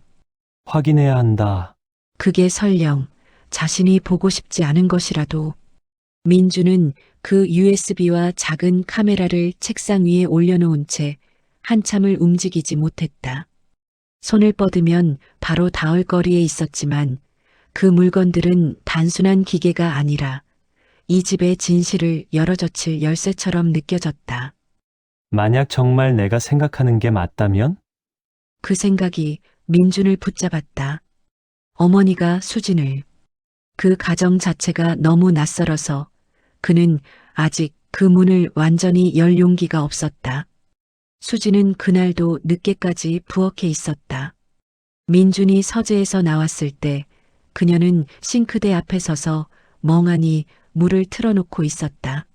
확인해야 한다. 그게 설령 자신이 보고 싶지 않은 것이라도 민주는 그 USB와 작은 카메라를 책상 위에 올려놓은 채 한참을 움직이지 못했다. 손을 뻗으면 바로 닿을 거리에 있었지만 그 물건들은 단순한 기계가 아니라 이 집의 진실을 열어젖힐 열쇠처럼 느껴졌다. 만약 정말 내가 생각하는 게 맞다면? 그 생각이 민준을 붙잡았다. 어머니가 수진을. 그 가정 자체가 너무 낯설어서 그는 아직 그 문을 완전히 열 용기가 없었다. 수진은 그날도 늦게까지 부엌에 있었다. 민준이 서재에서 나왔을 때 그녀는 싱크대 앞에 서서 멍하니 물을 틀어놓고 있었다.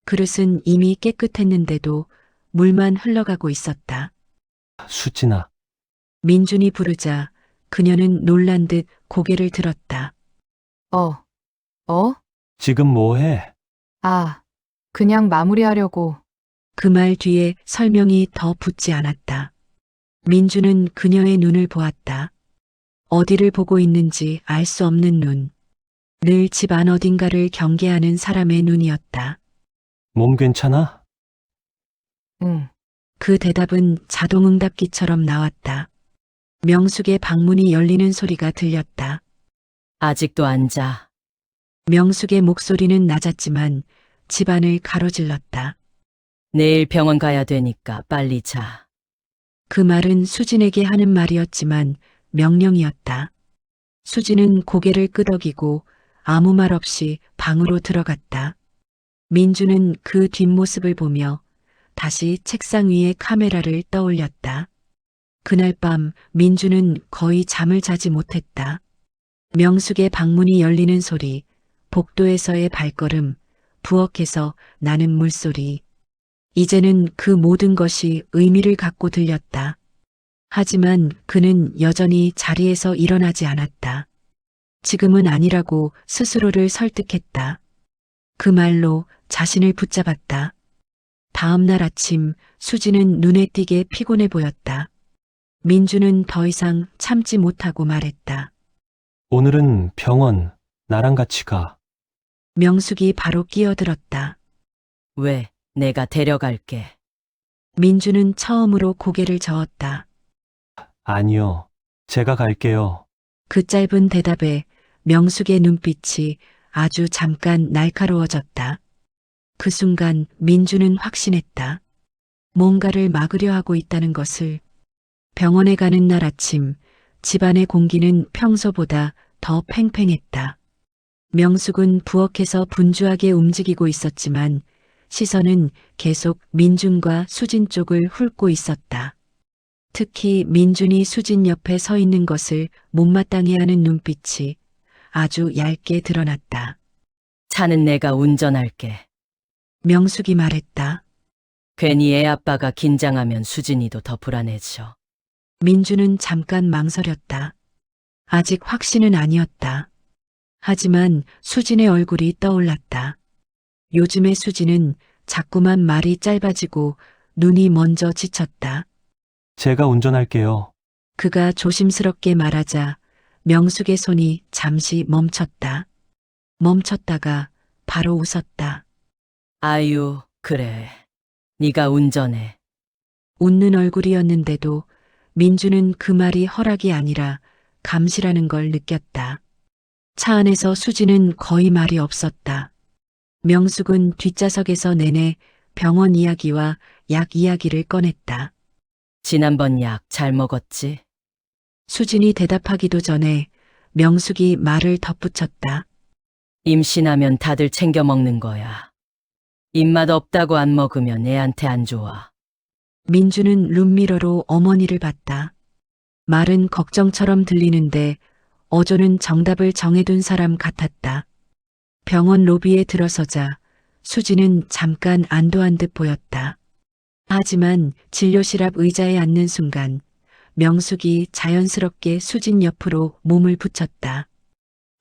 그릇은 이미 깨끗했는데도 물만 흘러가고 있었다. 수진아, 민준이 부르자 그녀는 놀란 듯 고개를 들었다. 어? 지금 뭐 해? 아, 그냥 마무리하려고. 그 말 뒤에 설명이 더 붙지 않았다. 민주는 그녀의 눈을 보았다. 어디를 보고 있는지 알 수 없는 눈. 늘 집 안 어딘가를 경계하는 사람의 눈이었다. 몸 괜찮아? 응. 그 대답은 자동응답기처럼 나왔다. 명숙의 방문이 열리는 소리가 들렸다. 아직도 앉아. 명숙의 목소리는 낮았지만 집안을 가로질렀다. 내일 병원 가야 되니까 빨리 자. 그 말은 수진에게 하는 말이었지만 명령이었다. 수진은 고개를 끄덕이고 아무 말 없이 방으로 들어갔다. 민주는 그 뒷모습을 보며 다시 책상 위에 카메라를 떠올렸다. 그날 밤 민주는 거의 잠을 자지 못했다. 명숙의 방문이 열리는 소리, 복도에서의 발걸음, 부엌에서 나는 물소리. 이제는 그 모든 것이 의미를 갖고 들렸다. 하지만 그는 여전히 자리에서 일어나지 않았다. 지금은 아니라고 스스로를 설득했다. 그 말로 자신을 붙잡았다. 다음 날 아침 수지는 눈에 띄게 피곤해 보였다. 민주는 더 이상 참지 못하고 말했다. 오늘은 병원, 나랑 같이 가. 명숙이 바로 끼어들었다. 왜? 내가 데려갈게. 민주는 처음으로 고개를 저었다. 아니요. 제가 갈게요. 그 짧은 대답에 명숙의 눈빛이 아주 잠깐 날카로워졌다. 그 순간 민주는 확신했다. 뭔가를 막으려 하고 있다는 것을. 병원에 가는 날 아침, 집안의 공기는 평소보다 더 팽팽했다. 명숙은 부엌에서 분주하게 움직이고 있었지만 시선은 계속 민준과 수진 쪽을 훑고 있었다. 특히 민준이 수진 옆에 서 있는 것을 못마땅해 하는 눈빛이 아주 얇게 드러났다. 차는 내가 운전할게. 명숙이 말했다. 괜히 애 아빠가 긴장하면 수진이도 더 불안해져. 민주는 잠깐 망설였다. 아직 확신은 아니었다. 하지만 수진의 얼굴이 떠올랐다. 요즘의 수진은 자꾸만 말이 짧아지고 눈이 먼저 지쳤다. 제가 운전할게요. 그가 조심스럽게 말하자 명숙의 손이 잠시 멈췄다. 멈췄다가 바로 웃었다. 아유, 그래. 네가 운전해. 웃는 얼굴이었는데도 민주는 그 말이 허락이 아니라 감시라는 걸 느꼈다. 차 안에서 수지는 거의 말이 없었다. 명숙은 뒷좌석에서 내내 병원 이야기와 약 이야기를 꺼냈다. 지난번 약 잘 먹었지? 수진이 대답하기도 전에 명숙이 말을 덧붙였다. 임신하면 다들 챙겨 먹는 거야. 입맛 없다고 안 먹으면 애한테 안 좋아. 민주는 룸미러로 어머니를 봤다. 말은 걱정처럼 들리는데 어조는 정답을 정해둔 사람 같았다. 병원 로비에 들어서자 수지는 잠깐 안도한 듯 보였다. 하지만 진료실 앞 의자에 앉는 순간 명숙이 자연스럽게 수진 옆으로 몸을 붙였다.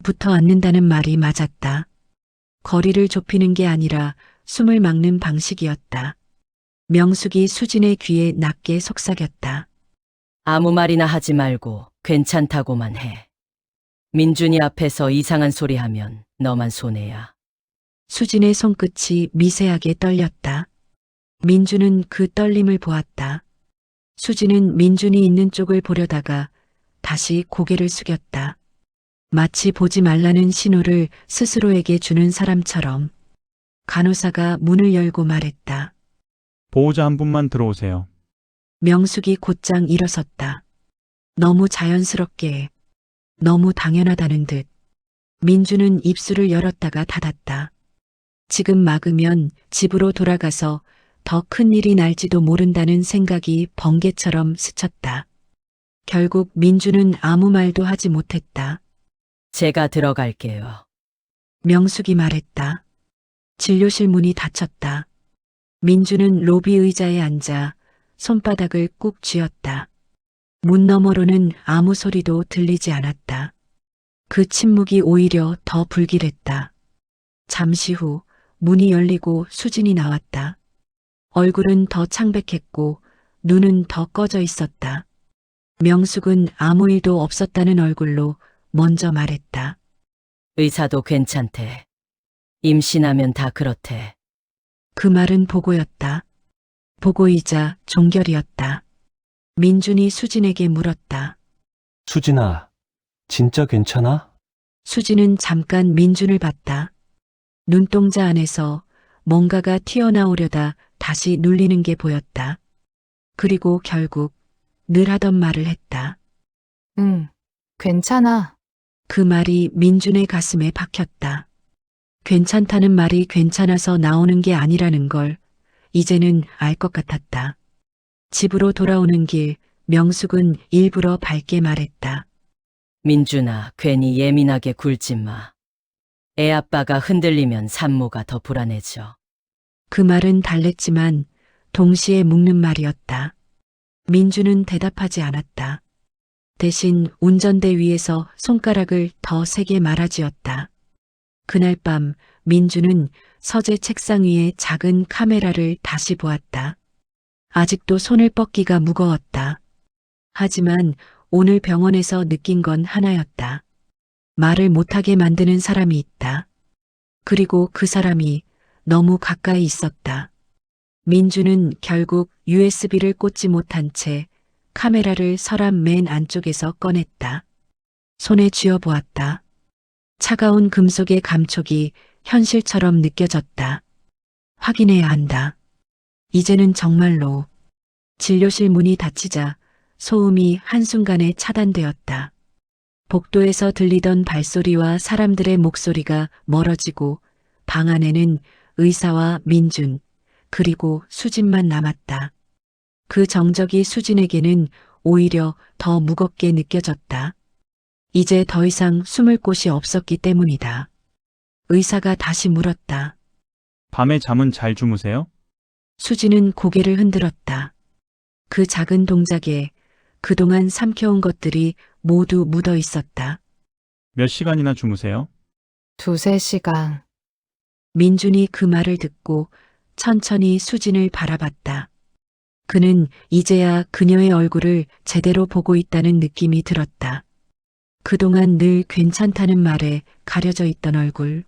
붙어 앉는다는 말이 맞았다. 거리를 좁히는 게 아니라 숨을 막는 방식이었다. 명숙이 수진의 귀에 낮게 속삭였다. 아무 말이나 하지 말고 괜찮다고만 해. 민준이 앞에서 이상한 소리 하면 너만 손해야. 수진의 손끝이 미세하게 떨렸다. 민준은 그 떨림을 보았다. 수진은 민준이 있는 쪽을 보려다가 다시 고개를 숙였다. 마치 보지 말라는 신호를 스스로에게 주는 사람처럼. 간호사가 문을 열고 말했다. 보호자 한 분만 들어오세요. 명숙이 곧장 일어섰다. 너무 자연스럽게, 너무 당연하다는 듯. 민준은 입술을 열었다가 닫았다. 지금 막으면 집으로 돌아가서 더 큰 일이 날지도 모른다는 생각이 번개처럼 스쳤다. 결국 민준은 아무 말도 하지 못했다. 제가 들어갈게요. 명숙이 말했다. 진료실 문이 닫혔다. 민준은 로비 의자에 앉아 손바닥을 꾹 쥐었다. 문 너머로는 아무 소리도 들리지 않았다. 그 침묵이 오히려 더 불길했다. 잠시 후 문이 열리고 수진이 나왔다. 얼굴은 더 창백했고 눈은 더 꺼져 있었다. 명숙은 아무 일도 없었다는 얼굴로 먼저 말했다. 의사도 괜찮대. 임신하면 다 그렇대. 그 말은 보고였다. 보고이자 종결이었다. 민준이 수진에게 물었다. 수진아, 진짜 괜찮아? 수진은 잠깐 민준을 봤다. 눈동자 안에서 뭔가가 튀어나오려다 다시 눌리는 게 보였다. 그리고 결국 늘 하던 말을 했다. 응, 괜찮아. 그 말이 민준의 가슴에 박혔다. 괜찮다는 말이 괜찮아서 나오는 게 아니라는 걸 이제는 알 것 같았다. 집으로 돌아오는 길 명숙은 일부러 밝게 말했다. 민준아, 괜히 예민하게 굴지 마. 애 아빠가 흔들리면 산모가 더 불안해져. 그 말은 달랬지만 동시에 묵는 말이었다. 민주는 대답하지 않았다. 대신 운전대 위에서 손가락을 더 세게 말아쥐었다. 그날 밤 민주는 서재 책상 위에 작은 카메라를 다시 보았다. 아직도 손을 뻗기가 무거웠다. 하지만 오늘 병원에서 느낀 건 하나였다. 말을 못하게 만드는 사람이 있다. 그리고 그 사람이 너무 가까이 있었다. 민주는 결국 USB를 꽂지 못한 채 카메라를 서랍 맨 안쪽에서 꺼냈다. 손에 쥐어보았다. 차가운 금속의 감촉이 현실처럼 느껴졌다. 확인해야 한다. 이제는 정말로. 진료실 문이 닫히자 소음이 한순간에 차단되었다. 복도에서 들리던 발소리와 사람들의 목소리가 멀어지고 방 안에는 의사와 민준, 그리고 수진만 남았다. 그 정적이 수진에게는 오히려 더 무겁게 느껴졌다. 이제 더 이상 숨을 곳이 없었기 때문이다. 의사가 다시 물었다. 밤에 잠은 잘 주무세요? 수진은 고개를 흔들었다. 그 작은 동작에 그동안 삼켜온 것들이 모두 묻어 있었다. 몇 시간이나 주무세요? 2~3시간. 민준이 그 말을 듣고 천천히 수진을 바라봤다. 그는 이제야 그녀의 얼굴을 제대로 보고 있다는 느낌이 들었다. 그동안 늘 괜찮다는 말에 가려져 있던 얼굴.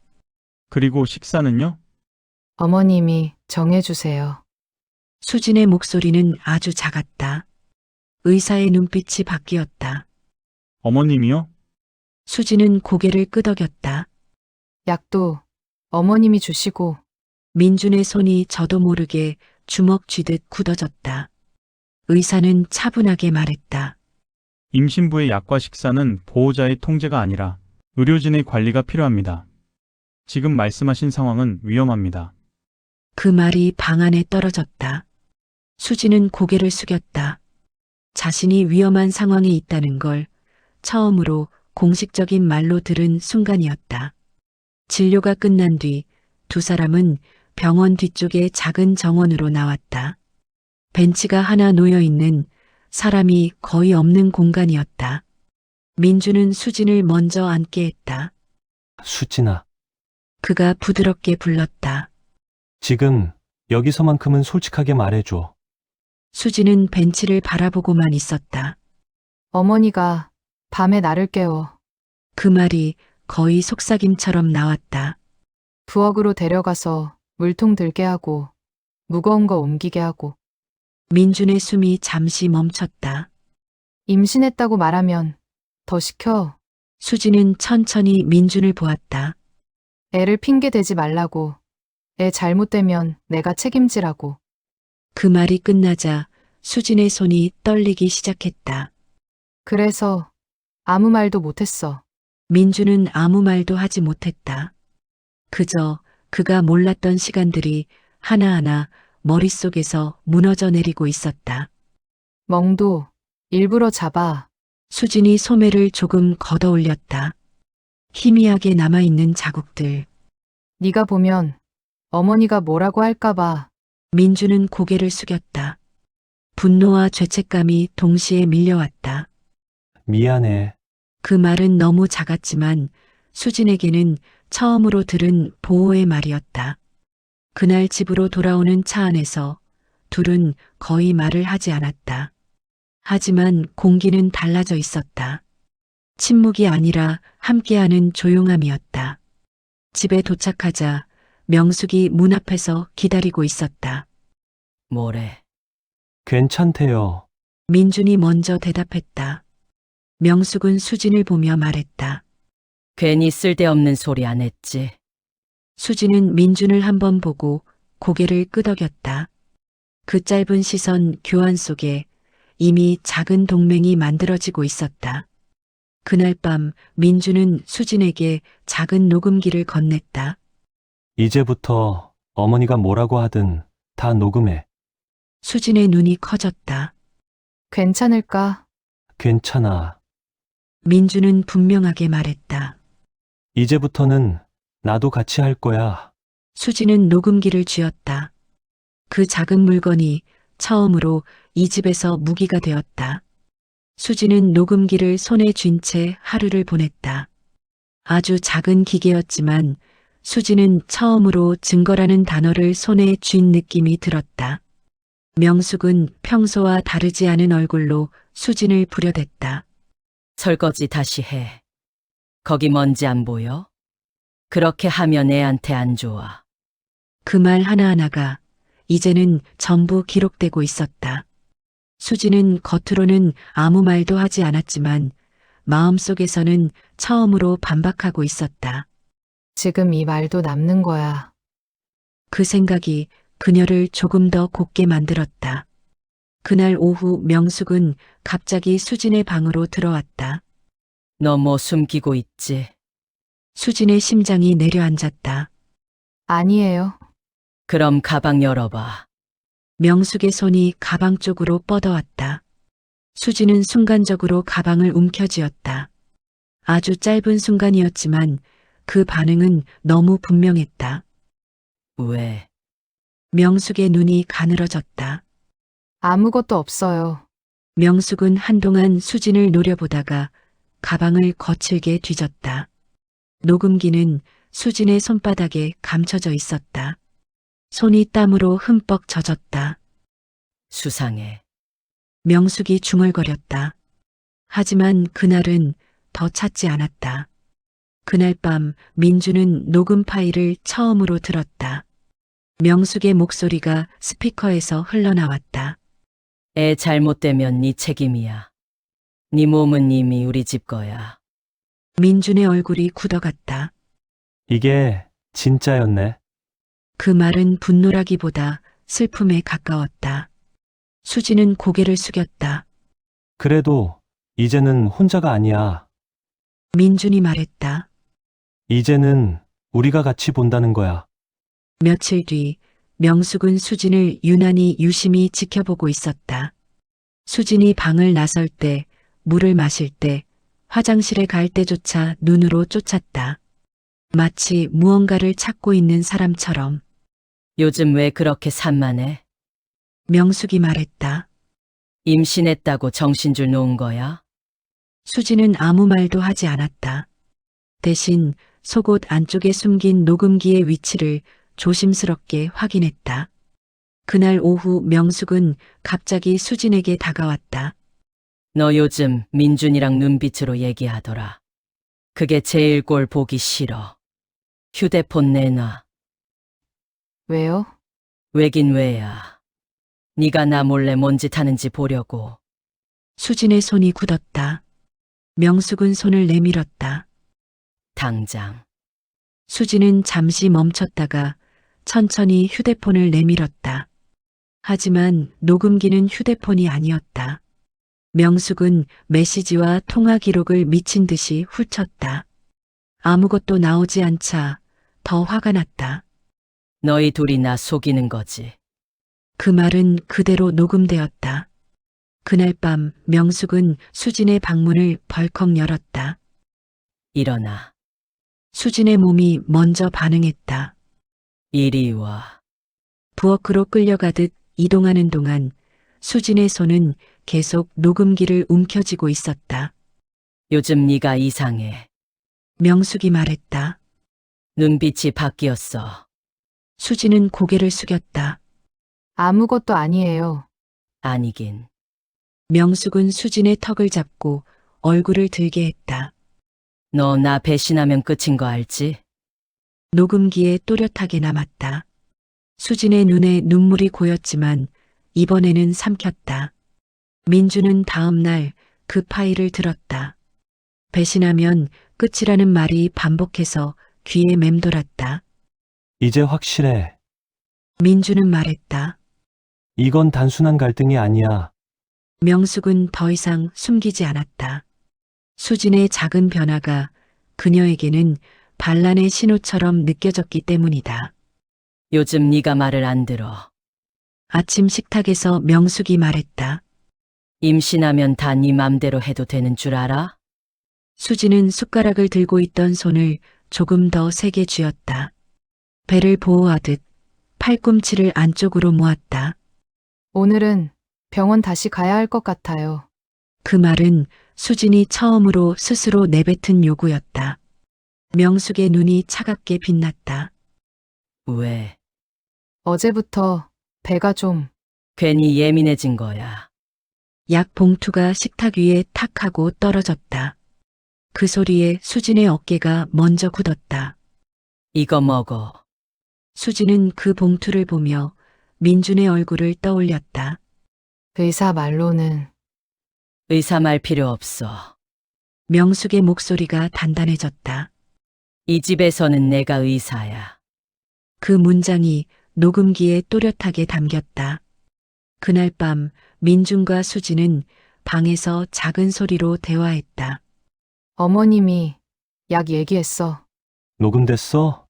그리고 식사는요? 어머님이 정해주세요. 수진의 목소리는 아주 작았다. 의사의 눈빛이 바뀌었다. 어머님이요? 수진은 고개를 끄덕였다. 약도 어머님이 주시고. 민준의 손이 저도 모르게 주먹 쥐듯 굳어졌다. 의사는 차분하게 말했다. 임신부의 약과 식사는 보호자의 통제가 아니라 의료진의 관리가 필요합니다. 지금 말씀하신 상황은 위험합니다. 그 말이 방 안에 떨어졌다. 수지는 고개를 숙였다. 자신이 위험한 상황에 있다는 걸 처음으로 공식적인 말로 들은 순간이었다. 진료가 끝난 뒤 두 사람은 병원 뒤쪽의 작은 정원으로 나왔다. 벤치가 하나 놓여 있는 사람이 거의 없는 공간이었다. 민주는 수진을 먼저 앉게 했다. 수진아, 그가 부드럽게 불렀다. 지금 여기서만큼은 솔직하게 말해줘. 수진은 벤치를 바라보고만 있었다. 어머니가 밤에 나를 깨워 그 말이 거의 속삭임처럼 나왔다. 부엌으로 데려가서 물통 들게 하고 무거운 거 옮기게 하고 민준의 숨이 잠시 멈췄다. 임신했다고 말하면 더 시켜. 수진은 천천히 민준을 보았다. 애를 핑계 대지 말라고. 애 잘못되면 내가 책임지라고. 그 말이 끝나자 수진의 손이 떨리기 시작했다. 그래서 아무 말도 못했어. 민준은 아무 말도 하지 못했다. 그저 그가 몰랐던 시간들이 하나하나 머릿속에서 무너져 내리고 있었다. 멍도 일부러 잡아. 수진이 소매를 조금 걷어 올렸다. 희미하게 남아있는 자국들. 네가 보면 어머니가 뭐라고 할까봐. 민주는 고개를 숙였다. 분노와 죄책감이 동시에 밀려왔다. 미안해. 그 말은 너무 작았지만 수진에게는 처음으로 들은 보호의 말이었다. 그날 집으로 돌아오는 차 안에서 둘은 거의 말을 하지 않았다. 하지만 공기는 달라져 있었다. 침묵이 아니라 함께하는 조용함이었다. 집에 도착하자 명숙이 문 앞에서 기다리고 있었다. 뭐래? 괜찮대요. 민준이 먼저 대답했다. 명숙은 수진을 보며 말했다. 괜히 쓸데없는 소리 안 했지. 수진은 민준을 한번 보고 고개를 끄덕였다. 그 짧은 시선 교환 속에 이미 작은 동맹이 만들어지고 있었다. 그날 밤 민준은 수진에게 작은 녹음기를 건넸다. 이제부터 어머니가 뭐라고 하든 다 녹음해. 수진의 눈이 커졌다. 괜찮을까? 괜찮아. 민준은 분명하게 말했다. 이제부터는 나도 같이 할 거야. 수진은 녹음기를 쥐었다. 그 작은 물건이 처음으로 이 집에서 무기가 되었다. 수진은 녹음기를 손에 쥔 채 하루를 보냈다. 아주 작은 기계였지만 수진은 처음으로 증거라는 단어를 손에 쥔 느낌이 들었다. 명숙은 평소와 다르지 않은 얼굴로 수진을 부려댔다. 설거지 다시 해. 거기 먼지 안 보여? 그렇게 하면 애한테 안 좋아. 그 말 하나하나가 이제는 전부 기록되고 있었다. 수지는 겉으로는 아무 말도 하지 않았지만 마음속에서는 처음으로 반박하고 있었다. 지금 이 말도 남는 거야. 그 생각이 그녀를 조금 더 곱게 만들었다. 그날 오후 명숙은 갑자기 수진의 방으로 들어왔다. 너 뭐 숨기고 있지? 수진의 심장이 내려앉았다. 아니에요. 그럼 가방 열어봐. 명숙의 손이 가방 쪽으로 뻗어왔다. 수지는 순간적으로 가방을 움켜쥐었다. 아주 짧은 순간이었지만 그 반응은 너무 분명했다. 왜? 명숙의 눈이 가늘어졌다. 아무것도 없어요. 명숙은 한동안 수진을 노려보다가 가방을 거칠게 뒤졌다. 녹음기는 수진의 손바닥에 감춰져 있었다. 손이 땀으로 흠뻑 젖었다. 수상해. 명숙이 중얼거렸다. 하지만 그날은 더 찾지 않았다. 그날 밤 민주는 녹음 파일을 처음으로 들었다. 명숙의 목소리가 스피커에서 흘러나왔다. 애 잘못되면 네 책임이야. 네 몸은 이미 우리 집 거야. 민준의 얼굴이 굳어갔다. 이게 진짜였네. 그 말은 분노라기보다 슬픔에 가까웠다. 수지는 고개를 숙였다. 그래도 이제는 혼자가 아니야. 민준이 말했다. 이제는 우리가 같이 본다는 거야. 며칠 뒤 명숙은 수진을 유난히 유심히 지켜보고 있었다. 수진이 방을 나설 때, 물을 마실 때, 화장실에 갈 때조차 눈으로 쫓았다. 마치 무언가를 찾고 있는 사람처럼. 요즘 왜 그렇게 산만해? 명숙이 말했다. 임신했다고 정신줄 놓은 거야? 수지는 아무 말도 하지 않았다. 대신 속옷 안쪽에 숨긴 녹음기의 위치를 조심스럽게 확인했다. 그날 오후 명숙은 갑자기 수진에게 다가왔다. 너 요즘 민준이랑 눈빛으로 얘기하더라. 그게 제일 꼴 보기 싫어. 휴대폰 내놔. 왜요? 왜긴 왜야. 네가 나 몰래 뭔 짓 하는지 보려고. 수진의 손이 굳었다. 명숙은 손을 내밀었다. 당장. 수진은 잠시 멈췄다가 천천히 휴대폰을 내밀었다. 하지만 녹음기는 휴대폰이 아니었다. 명숙은 메시지와 통화 기록을 미친 듯이 훑었다. 아무것도 나오지 않자 더 화가 났다. 너희 둘이 나 속이는 거지. 그 말은 그대로 녹음되었다. 그날 밤 명숙은 수진의 방문을 벌컥 열었다. 일어나. 수진의 몸이 먼저 반응했다. 이리 와. 부엌으로 끌려가듯 이동하는 동안 수진의 손은 계속 녹음기를 움켜쥐고 있었다. 요즘 네가 이상해. 명숙이 말했다. 눈빛이 바뀌었어. 수진은 고개를 숙였다. 아무것도 아니에요. 아니긴. 명숙은 수진의 턱을 잡고 얼굴을 들게 했다. 너 나 배신하면 끝인 거 알지? 녹음기에 또렷하게 남았다. 수진의 눈에 눈물이 고였지만 이번에는 삼켰다. 민주는 다음 날 그 파일을 들었다. 배신하면 끝이라는 말이 반복해서 귀에 맴돌았다. 이제 확실해. 민주는 말했다. 이건 단순한 갈등이 아니야. 명숙은 더 이상 숨기지 않았다. 수진의 작은 변화가 그녀에게는 반란의 신호처럼 느껴졌기 때문이다. 요즘 네가 말을 안 들어. 아침 식탁에서 명숙이 말했다. 임신하면 다 네 맘대로 해도 되는 줄 알아? 수지는 숟가락을 들고 있던 손을 조금 더 세게 쥐었다. 배를 보호하듯 팔꿈치를 안쪽으로 모았다. 오늘은 병원 다시 가야 할 것 같아요. 그 말은 수진이 처음으로 스스로 내뱉은 요구였다. 명숙의 눈이 차갑게 빛났다. 왜? 어제부터 배가 좀 괜히 예민해진 거야. 약 봉투가 식탁 위에 탁 하고 떨어졌다. 그 소리에 수진의 어깨가 먼저 굳었다. 이거 먹어. 수진은 그 봉투를 보며 민준의 얼굴을 떠올렸다. 의사 말로는 의사 말 필요 없어. 명숙의 목소리가 단단해졌다. 이 집에서는 내가 의사야. 그 문장이 녹음기에 또렷하게 담겼다. 그날 밤 민준과 수진은 방에서 작은 소리로 대화했다. 어머님이 약 얘기했어. 녹음됐어?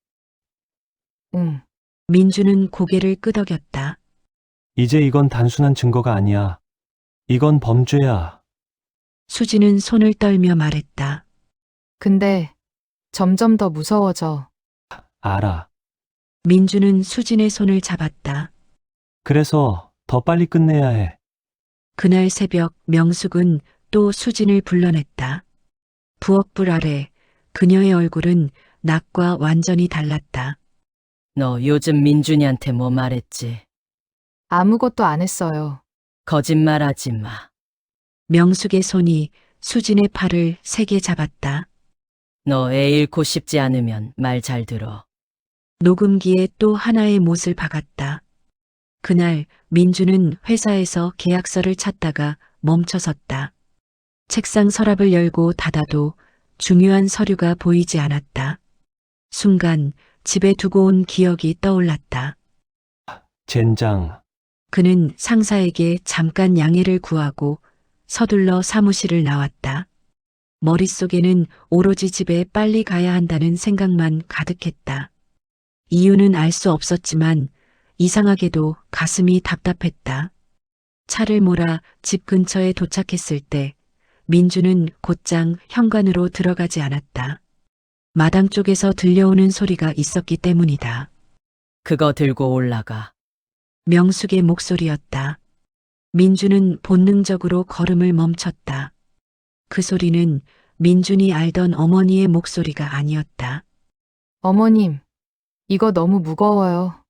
응. 민준은 고개를 끄덕였다. 이제 이건 단순한 증거가 아니야. 이건 범죄야. 수진은 손을 떨며 말했다. 근데 점점 더 무서워져. 알아. 민준은 수진의 손을 잡았다. 그래서 더 빨리 끝내야 해. 그날 새벽 명숙은 또 수진을 불러냈다. 부엌불 아래 그녀의 얼굴은 낮과 완전히 달랐다. 너 요즘 민준이한테 뭐 말했지? 아무것도 안 했어요. 거짓말하지 마. 명숙의 손이 수진의 팔을 세게 잡았다. 너 애 잃고 싶지 않으면 말 잘 들어. 녹음기에 또 하나의 못을 박았다. 그날 민주는 회사에서 계약서를 찾다가 멈춰섰다. 책상 서랍을 열고 닫아도 중요한 서류가 보이지 않았다. 순간 집에 두고 온 기억이 떠올랐다. 젠장. 그는 상사에게 잠깐 양해를 구하고 서둘러 사무실을 나왔다. 머릿속에는 오로지 집에 빨리 가야 한다는 생각만 가득했다. 이유는 알 수 없었지만 이상하게도 가슴이 답답했다. 차를 몰아 집 근처에 도착했을 때 민주는 곧장 현관으로 들어가지 않았다. 마당 쪽에서 들려오는 소리가 있었기 때문이다. 그거 들고 올라가. 명숙의 목소리였다. 민주는 본능적으로 걸음을 멈췄다. 그 소리는 민준이 알던 어머니의 목소리가 아니었다. 어머님, 이거 너무 무거워요.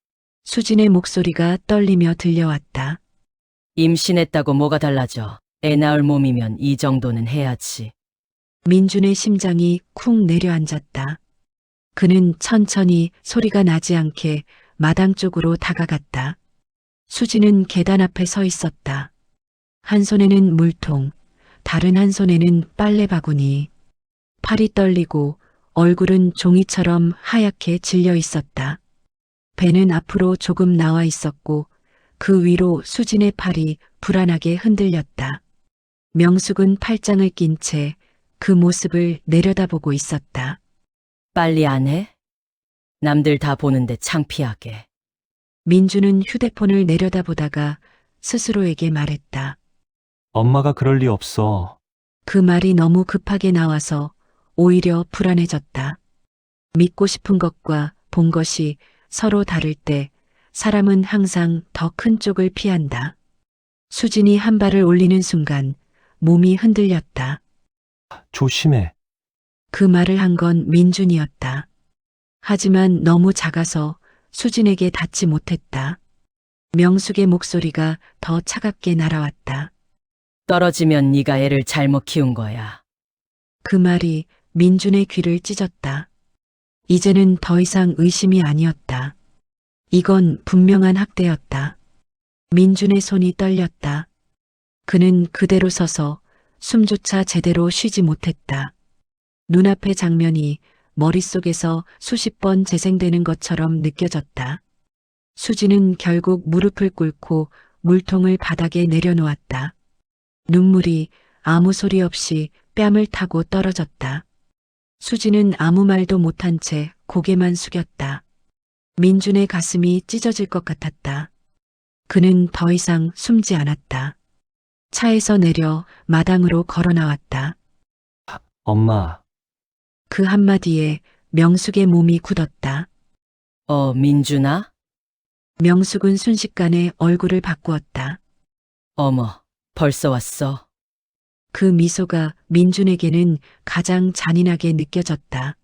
수진의 목소리가 떨리며 들려왔다. 임신했다고 뭐가 달라져. 애 낳을 몸이면 이 정도는 해야지. 민준의 심장이 쿵 내려앉았다. 그는 천천히 소리가 나지 않게 마당 쪽으로 다가갔다. 수지는 계단 앞에 서 있었다. 한 손에는 물통, 다른 한 손에는 빨래 바구니. 팔이 떨리고 얼굴은 종이처럼 하얗게 질려 있었다. 배는 앞으로 조금 나와 있었고 그 위로 수진의 팔이 불안하게 흔들렸다. 명숙은 팔짱을 낀 채 그 모습을 내려다보고 있었다. 빨리 안 해? 남들 다 보는데 창피하게. 민주는 휴대폰을 내려다보다가 스스로에게 말했다. 엄마가 그럴 리 없어. 그 말이 너무 급하게 나와서 오히려 불안해졌다. 믿고 싶은 것과 본 것이 서로 다를 때 사람은 항상 더 큰 쪽을 피한다. 수진이 한 발을 올리는 순간 몸이 흔들렸다. 조심해. 그 말을 한 건 민준이었다. 하지만 너무 작아서 수진에게 닿지 못했다. 명숙의 목소리가 더 차갑게 날아왔다. 떨어지면 네가 애를 잘못 키운 거야. 그 말이 민준의 귀를 찢었다. 이제는 더 이상 의심이 아니었다. 이건 분명한 학대였다. 민준의 손이 떨렸다. 그는 그대로 서서 숨조차 제대로 쉬지 못했다. 눈앞의 장면이 머릿속에서 수십 번 재생되는 것처럼 느껴졌다. 수지는 결국 무릎을 꿇고 물통을 바닥에 내려놓았다. 눈물이 아무 소리 없이 뺨을 타고 떨어졌다. 수지는 아무 말도 못한 채 고개만 숙였다. 민준의 가슴이 찢어질 것 같았다. 그는 더 이상 숨지 않았다. 차에서 내려 마당으로 걸어 나왔다. 엄마, 그 한마디에 명숙의 몸이 굳었다. 민준아? 명숙은 순식간에 얼굴을 바꾸었다. 어머, 벌써 왔어. 그 미소가 민준에게는 가장 잔인하게 느껴졌다.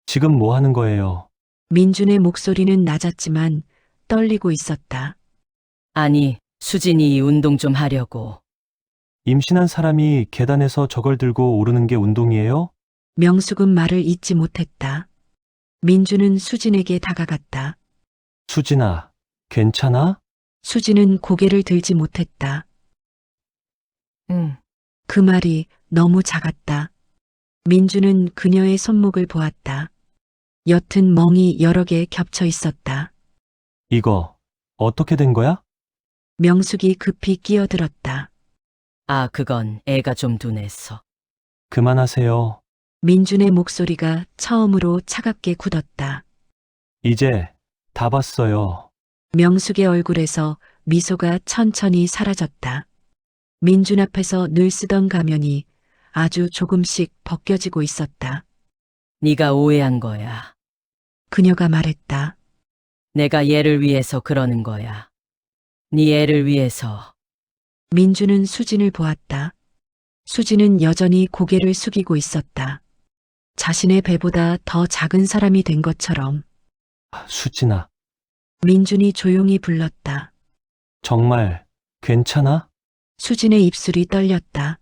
지금 뭐 하는 거예요? 민준의 목소리는 낮았지만 떨리고 있었다. 아니, 수진이 운동 좀 하려고. 임신한 사람이 계단에서 저걸 들고 오르는 게 운동이에요? 명숙은 말을 잇지 못했다. 민준은 수진에게 다가갔다. 수진아, 괜찮아? 수진은 고개를 들지 못했다. 응. 그 말이 너무 작았다. 민준은 그녀의 손목을 보았다. 옅은 멍이 여러 개 겹쳐 있었다. 이거, 어떻게 된 거야? 명숙이 급히 끼어들었다. 아, 그건 애가 좀 둔해서. 그만하세요. 민준의 목소리가 처음으로 차갑게 굳었다. 이제 다 봤어요. 명숙의 얼굴에서 미소가 천천히 사라졌다. 민준 앞에서 늘 쓰던 가면이 아주 조금씩 벗겨지고 있었다. 네가 오해한 거야. 그녀가 말했다. 내가 얘를 위해서 그러는 거야. 네 애를 위해서. 민준은 수진을 보았다. 수진은 여전히 고개를 숙이고 있었다. 자신의 배보다 더 작은 사람이 된 것처럼. 수진아, 민준이 조용히 불렀다. 정말 괜찮아? 수진의 입술이 떨렸다.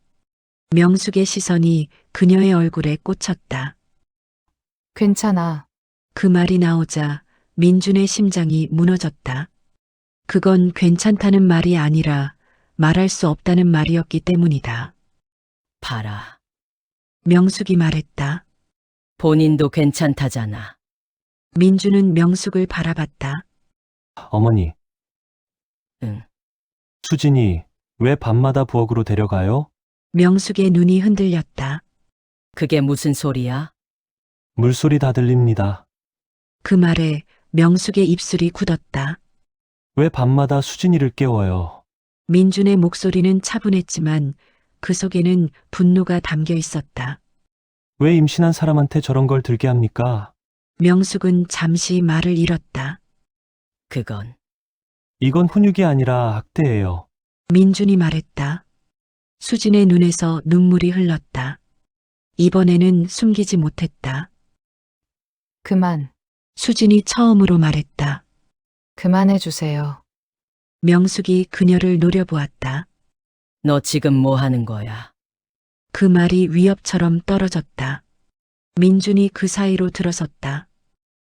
명숙의 시선이 그녀의 얼굴에 꽂혔다. 괜찮아. 그 말이 나오자 민준의 심장이 무너졌다. 그건 괜찮다는 말이 아니라 말할 수 없다는 말이었기 때문이다. 봐라. 명숙이 말했다. 본인도 괜찮다잖아. 민준은 명숙을 바라봤다. 어머니, 응. 수진이 왜 밤마다 부엌으로 데려가요? 명숙의 눈이 흔들렸다. 그게 무슨 소리야? 물소리 다 들립니다. 그 말에 명숙의 입술이 굳었다. 왜 밤마다 수진이를 깨워요? 민준의 목소리는 차분했지만 그 속에는 분노가 담겨 있었다. 왜 임신한 사람한테 저런 걸 들게 합니까? 명숙은 잠시 말을 잃었다. 그건 이건 훈육이 아니라 학대예요. 민준이 말했다. 수진의 눈에서 눈물이 흘렀다. 이번에는 숨기지 못했다. 그만, 수진이 처음으로 말했다. 그만해주세요. 명숙이 그녀를 노려보았다. 너 지금 뭐 하는 거야? 그 말이 위협처럼 떨어졌다. 민준이 그 사이로 들어섰다.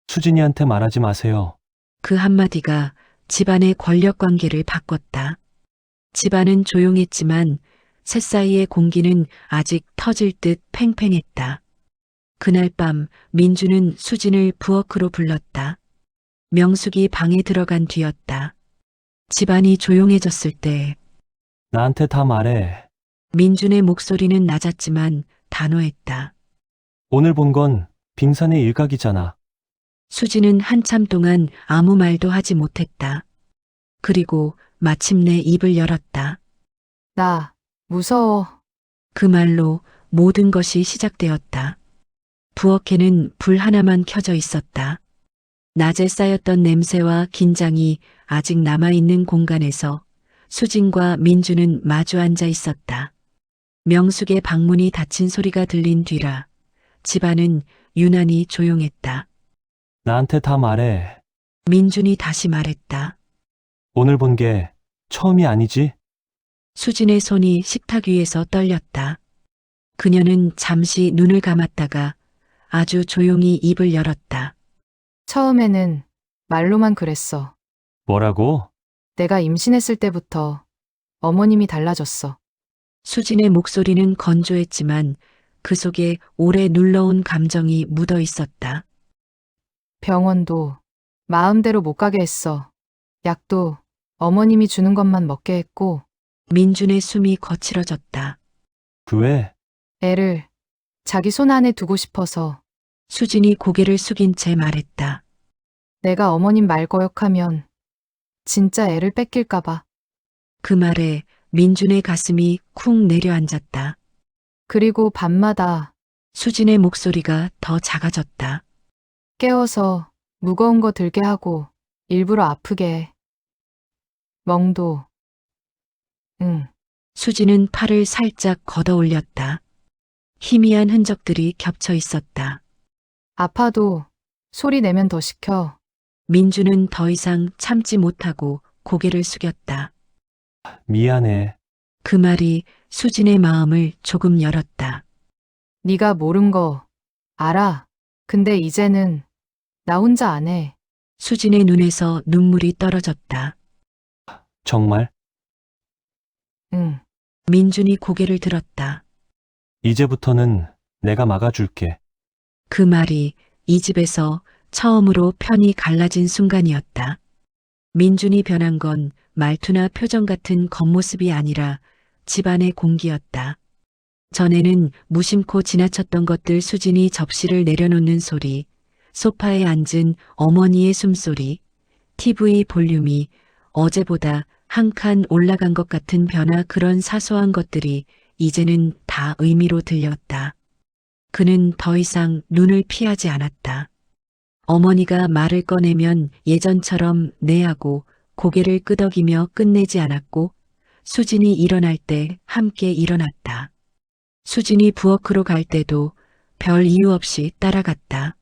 수진이한테 말하지 마세요. 그 한마디가 집안의 권력 관계를 바꿨다. 집안은 조용했지만 셋 사이의 공기는 아직 터질 듯 팽팽했다. 그날 밤 민주는 수진을 부엌으로 불렀다. 명숙이 방에 들어간 뒤였다. 집안이 조용해졌을 때 나한테 다 말해. 민준의 목소리는 낮았지만 단호했다. 오늘 본 건 빙산의 일각이잖아. 수진은 한참 동안 아무 말도 하지 못했다. 그리고 마침내 입을 열었다. 나, 무서워. 그 말로 모든 것이 시작되었다. 부엌에는 불 하나만 켜져 있었다. 낮에 쌓였던 냄새와 긴장이 아직 남아있는 공간에서 수진과 민주는 마주 앉아 있었다. 명숙의 방문이 닫힌 소리가 들린 뒤라 집안은 유난히 조용했다. 나한테 다 말해. 민준이 다시 말했다. 오늘 본 게 처음이 아니지? 수진의 손이 식탁 위에서 떨렸다. 그녀는 잠시 눈을 감았다가 아주 조용히 입을 열었다. 처음에는 말로만 그랬어. 뭐라고? 내가 임신했을 때부터 어머님이 달라졌어. 수진의 목소리는 건조했지만 그 속에 오래 눌러온 감정이 묻어 있었다. 병원도 마음대로 못 가게 했어. 약도 어머님이 주는 것만 먹게 했고, 민준의 숨이 거칠어졌다. 왜? 애를 자기 손 안에 두고 싶어서. 수진이 고개를 숙인 채 말했다. 내가 어머님 말 거역하면 진짜 애를 뺏길까봐. 그 말에 민준의 가슴이 쿵 내려앉았다. 그리고 밤마다 수진의 목소리가 더 작아졌다. 깨워서 무거운 거 들게 하고 일부러 아프게 해. 멍도. 응. 수진은 팔을 살짝 걷어 올렸다. 희미한 흔적들이 겹쳐 있었다. 아파도 소리 내면 더 시켜. 민주는 더 이상 참지 못하고 고개를 숙였다. 미안해. 그 말이 수진의 마음을 조금 열었다. 네가 모른 거 알아. 근데 이제는 나 혼자 안 해. 수진의 눈에서 눈물이 떨어졌다. 정말? 응. 민준이 고개를 들었다. 이제부터는 내가 막아줄게. 그 말이 이 집에서 처음으로 편이 갈라진 순간이었다. 민준이 변한 건 말투나 표정 같은 겉모습이 아니라 집안의 공기였다. 전에는 무심코 지나쳤던 것들 수진이 접시를 내려놓는 소리, 소파에 앉은 어머니의 숨소리, TV 볼륨이 어제보다 한 칸 올라간 것 같은 변화 그런 사소한 것들이 이제는 다 의미로 들렸다. 그는 더 이상 눈을 피하지 않았다. 어머니가 말을 꺼내면 예전처럼 내하고 고개를 끄덕이며 끝내지 않았고 수진이 일어날 때 함께 일어났다. 수진이 부엌으로 갈 때도 별 이유 없이 따라갔다.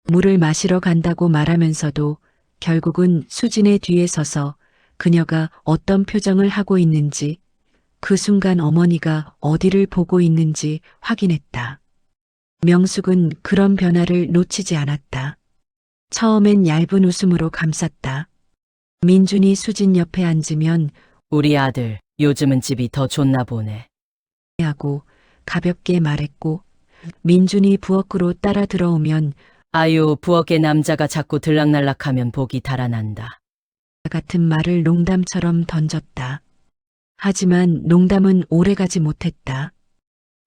물을 마시러 간다고 말하면서도 결국은 수진의 뒤에 서서 그녀가 어떤 표정을 하고 있는지 그 순간 어머니가 어디를 보고 있는지 확인했다. 명숙은 그런 변화를 놓치지 않았다. 처음엔 얇은 웃음으로 감쌌다. 민준이 수진 옆에 앉으면 우리 아들, 요즘은 집이 더 좋나 보네. 하고 가볍게 말했고 민준이 부엌으로 따라 들어오면 아유, 부엌에 남자가 자꾸 들락날락하면 복이 달아난다. 같은 말을 농담처럼 던졌다. 하지만 농담은 오래가지 못했다.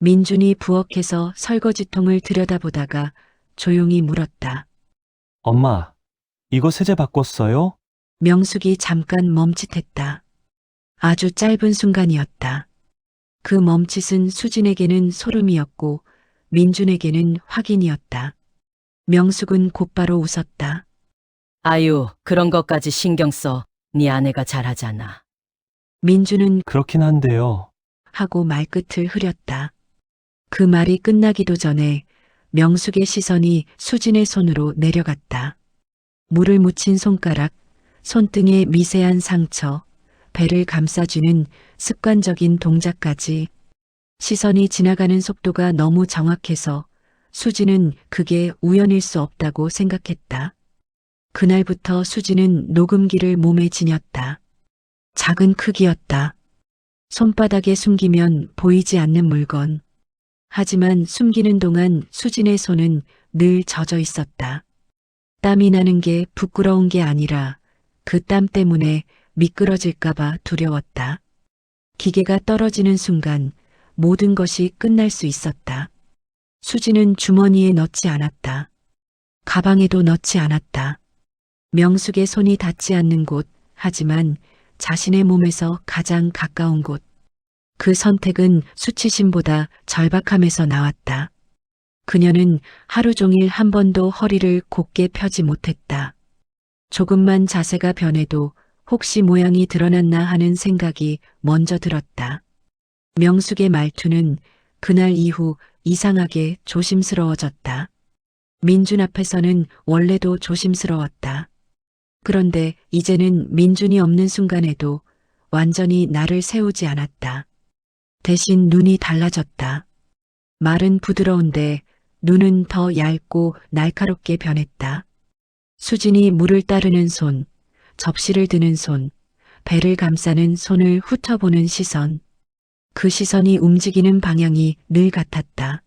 민준이 부엌에서 설거지통을 들여다보다가 조용히 물었다. 엄마, 이거 세제 바꿨어요? 명숙이 잠깐 멈칫했다. 아주 짧은 순간이었다. 그 멈칫은 수진에게는 소름이었고 민준에게는 확인이었다. 명숙은 곧바로 웃었다. 아유, 그런 것까지 신경 써. 네 아내가 잘하잖아. 민주는 그렇긴 한데요. 하고 말끝을 흐렸다. 그 말이 끝나기도 전에 명숙의 시선이 수진의 손으로 내려갔다. 물을 묻힌 손가락, 손등의 미세한 상처, 배를 감싸주는 습관적인 동작까지 시선이 지나가는 속도가 너무 정확해서 수진은 그게 우연일 수 없다고 생각했다. 그날부터 수진은 녹음기를 몸에 지녔다. 작은 크기였다. 손바닥에 숨기면 보이지 않는 물건. 하지만 숨기는 동안 수진의 손은 늘 젖어 있었다. 땀이 나는 게 부끄러운 게 아니라 그 땀 때문에 미끄러질까봐 두려웠다. 기계가 떨어지는 순간 모든 것이 끝날 수 있었다. 수진은 주머니에 넣지 않았다. 가방에도 넣지 않았다. 명숙의 손이 닿지 않는 곳, 하지만 자신의 몸에서 가장 가까운 곳. 그 선택은 수치심보다 절박함에서 나왔다. 그녀는 하루 종일 한 번도 허리를 곧게 펴지 못했다. 조금만 자세가 변해도 혹시 모양이 드러났나 하는 생각이 먼저 들었다. 명숙의 말투는 그날 이후 이상하게 조심스러워졌다. 민준 앞에서는 원래도 조심스러웠다. 그런데 이제는 민준이 없는 순간에도 완전히 나를 세우지 않았다. 대신 눈이 달라졌다. 말은 부드러운데 눈은 더 얇고 날카롭게 변했다. 수진이 물을 따르는 손, 접시를 드는 손, 배를 감싸는 손을 훑어보는 시선. 그 시선이 움직이는 방향이 늘 같았다.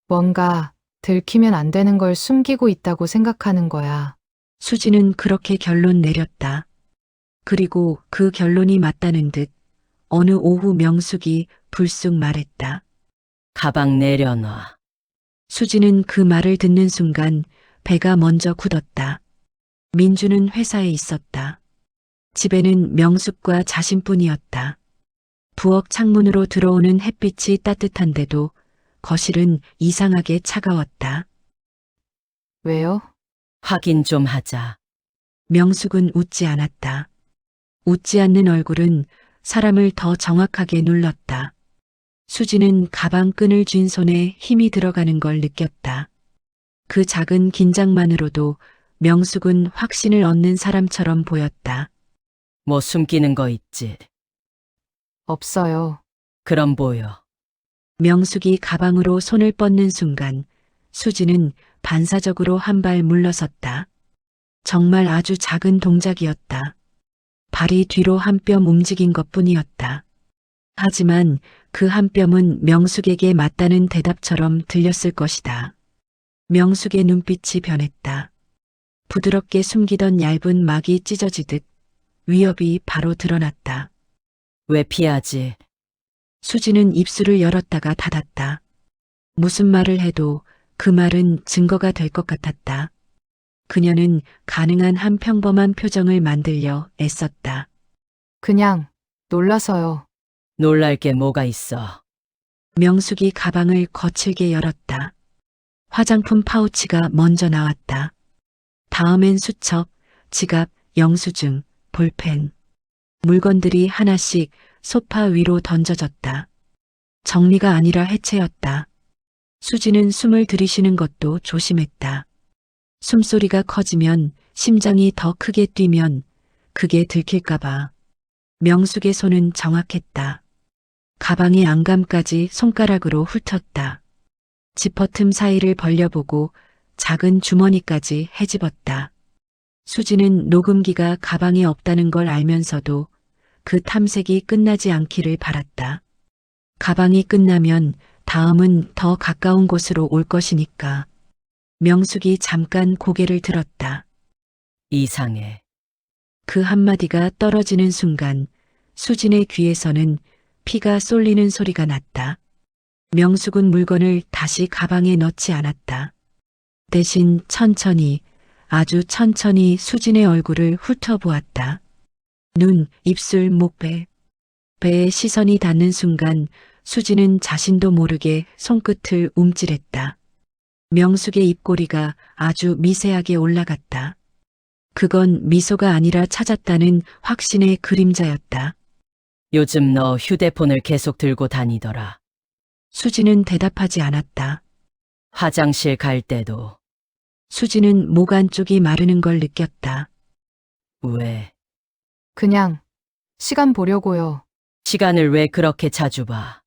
뭔가 들키면 안 되는 걸 숨기고 있다고 생각하는 거야. 수진은 그렇게 결론 내렸다. 그리고 그 결론이 맞다는 듯 어느 오후 명숙이 불쑥 말했다. 가방 내려놔. 수진은 그 말을 듣는 순간 배가 먼저 굳었다. 민주는 회사에 있었다. 집에는 명숙과 자신뿐이었다. 부엌 창문으로 들어오는 햇빛이 따뜻한데도 거실은 이상하게 차가웠다. 왜요? 확인 좀 하자. 명숙은 웃지 않았다. 웃지 않는 얼굴은 사람을 더 정확하게 눌렀다. 수지는 가방 끈을 쥔 손에 힘이 들어가는 걸 느꼈다. 그 작은 긴장만으로도 명숙은 확신을 얻는 사람처럼 보였다. 뭐 숨기는 거 있지? 없어요. 그럼 보여. 명숙이 가방으로 손을 뻗는 순간 수지는 반사적으로 한 발 물러섰다. 정말 아주 작은 동작이었다. 발이 뒤로 한 뼘 움직인 것뿐이었다. 하지만 그 한 뼘은 명숙에게 맞다는 대답처럼 들렸을 것이다. 명숙의 눈빛이 변했다. 부드럽게 숨기던 얇은 막이 찢어지듯 위협이 바로 드러났다. 왜 피하지? 수지는 입술을 열었다가 닫았다. 무슨 말을 해도 그 말은 증거가 될 것 같았다. 그녀는 가능한 한 평범한 표정을 만들려 애썼다. 그냥 놀라서요. 놀랄 게 뭐가 있어. 명숙이 가방을 거칠게 열었다. 화장품 파우치가 먼저 나왔다. 다음엔 수첩, 지갑, 영수증, 볼펜. 물건들이 하나씩 소파 위로 던져졌다. 정리가 아니라 해체였다. 수지는 숨을 들이쉬는 것도 조심했다. 숨소리가 커지면, 심장이 더 크게 뛰면 그게 들킬까봐. 명숙의 손은 정확했다. 가방의 안감까지 손가락으로 훑었다. 지퍼틈 사이를 벌려보고 작은 주머니까지 헤집었다. 수지는 녹음기가 가방에 없다는 걸 알면서도 그 탐색이 끝나지 않기를 바랐다. 가방이 끝나면 다음은 더 가까운 곳으로 올 것이니까. 명숙이 잠깐 고개를 들었다. 이상해. 그 한마디가 떨어지는 순간 수진의 귀에서는 피가 쏠리는 소리가 났다. 명숙은 물건을 다시 가방에 넣지 않았다. 대신 천천히, 아주 천천히 수진의 얼굴을 훑어보았다. 눈, 입술, 목배. 배에 시선이 닿는 순간 수진은 자신도 모르게 손끝을 움찔했다. 명숙의 입꼬리가 아주 미세하게 올라갔다. 그건 미소가 아니라 찾았다는 확신의 그림자였다. 요즘 너 휴대폰을 계속 들고 다니더라. 수지는 대답하지 않았다. 화장실 갈 때도. 수지는 목 안쪽이 마르는 걸 느꼈다. 왜? 그냥 시간 보려고요. 시간을 왜 그렇게 자주 봐?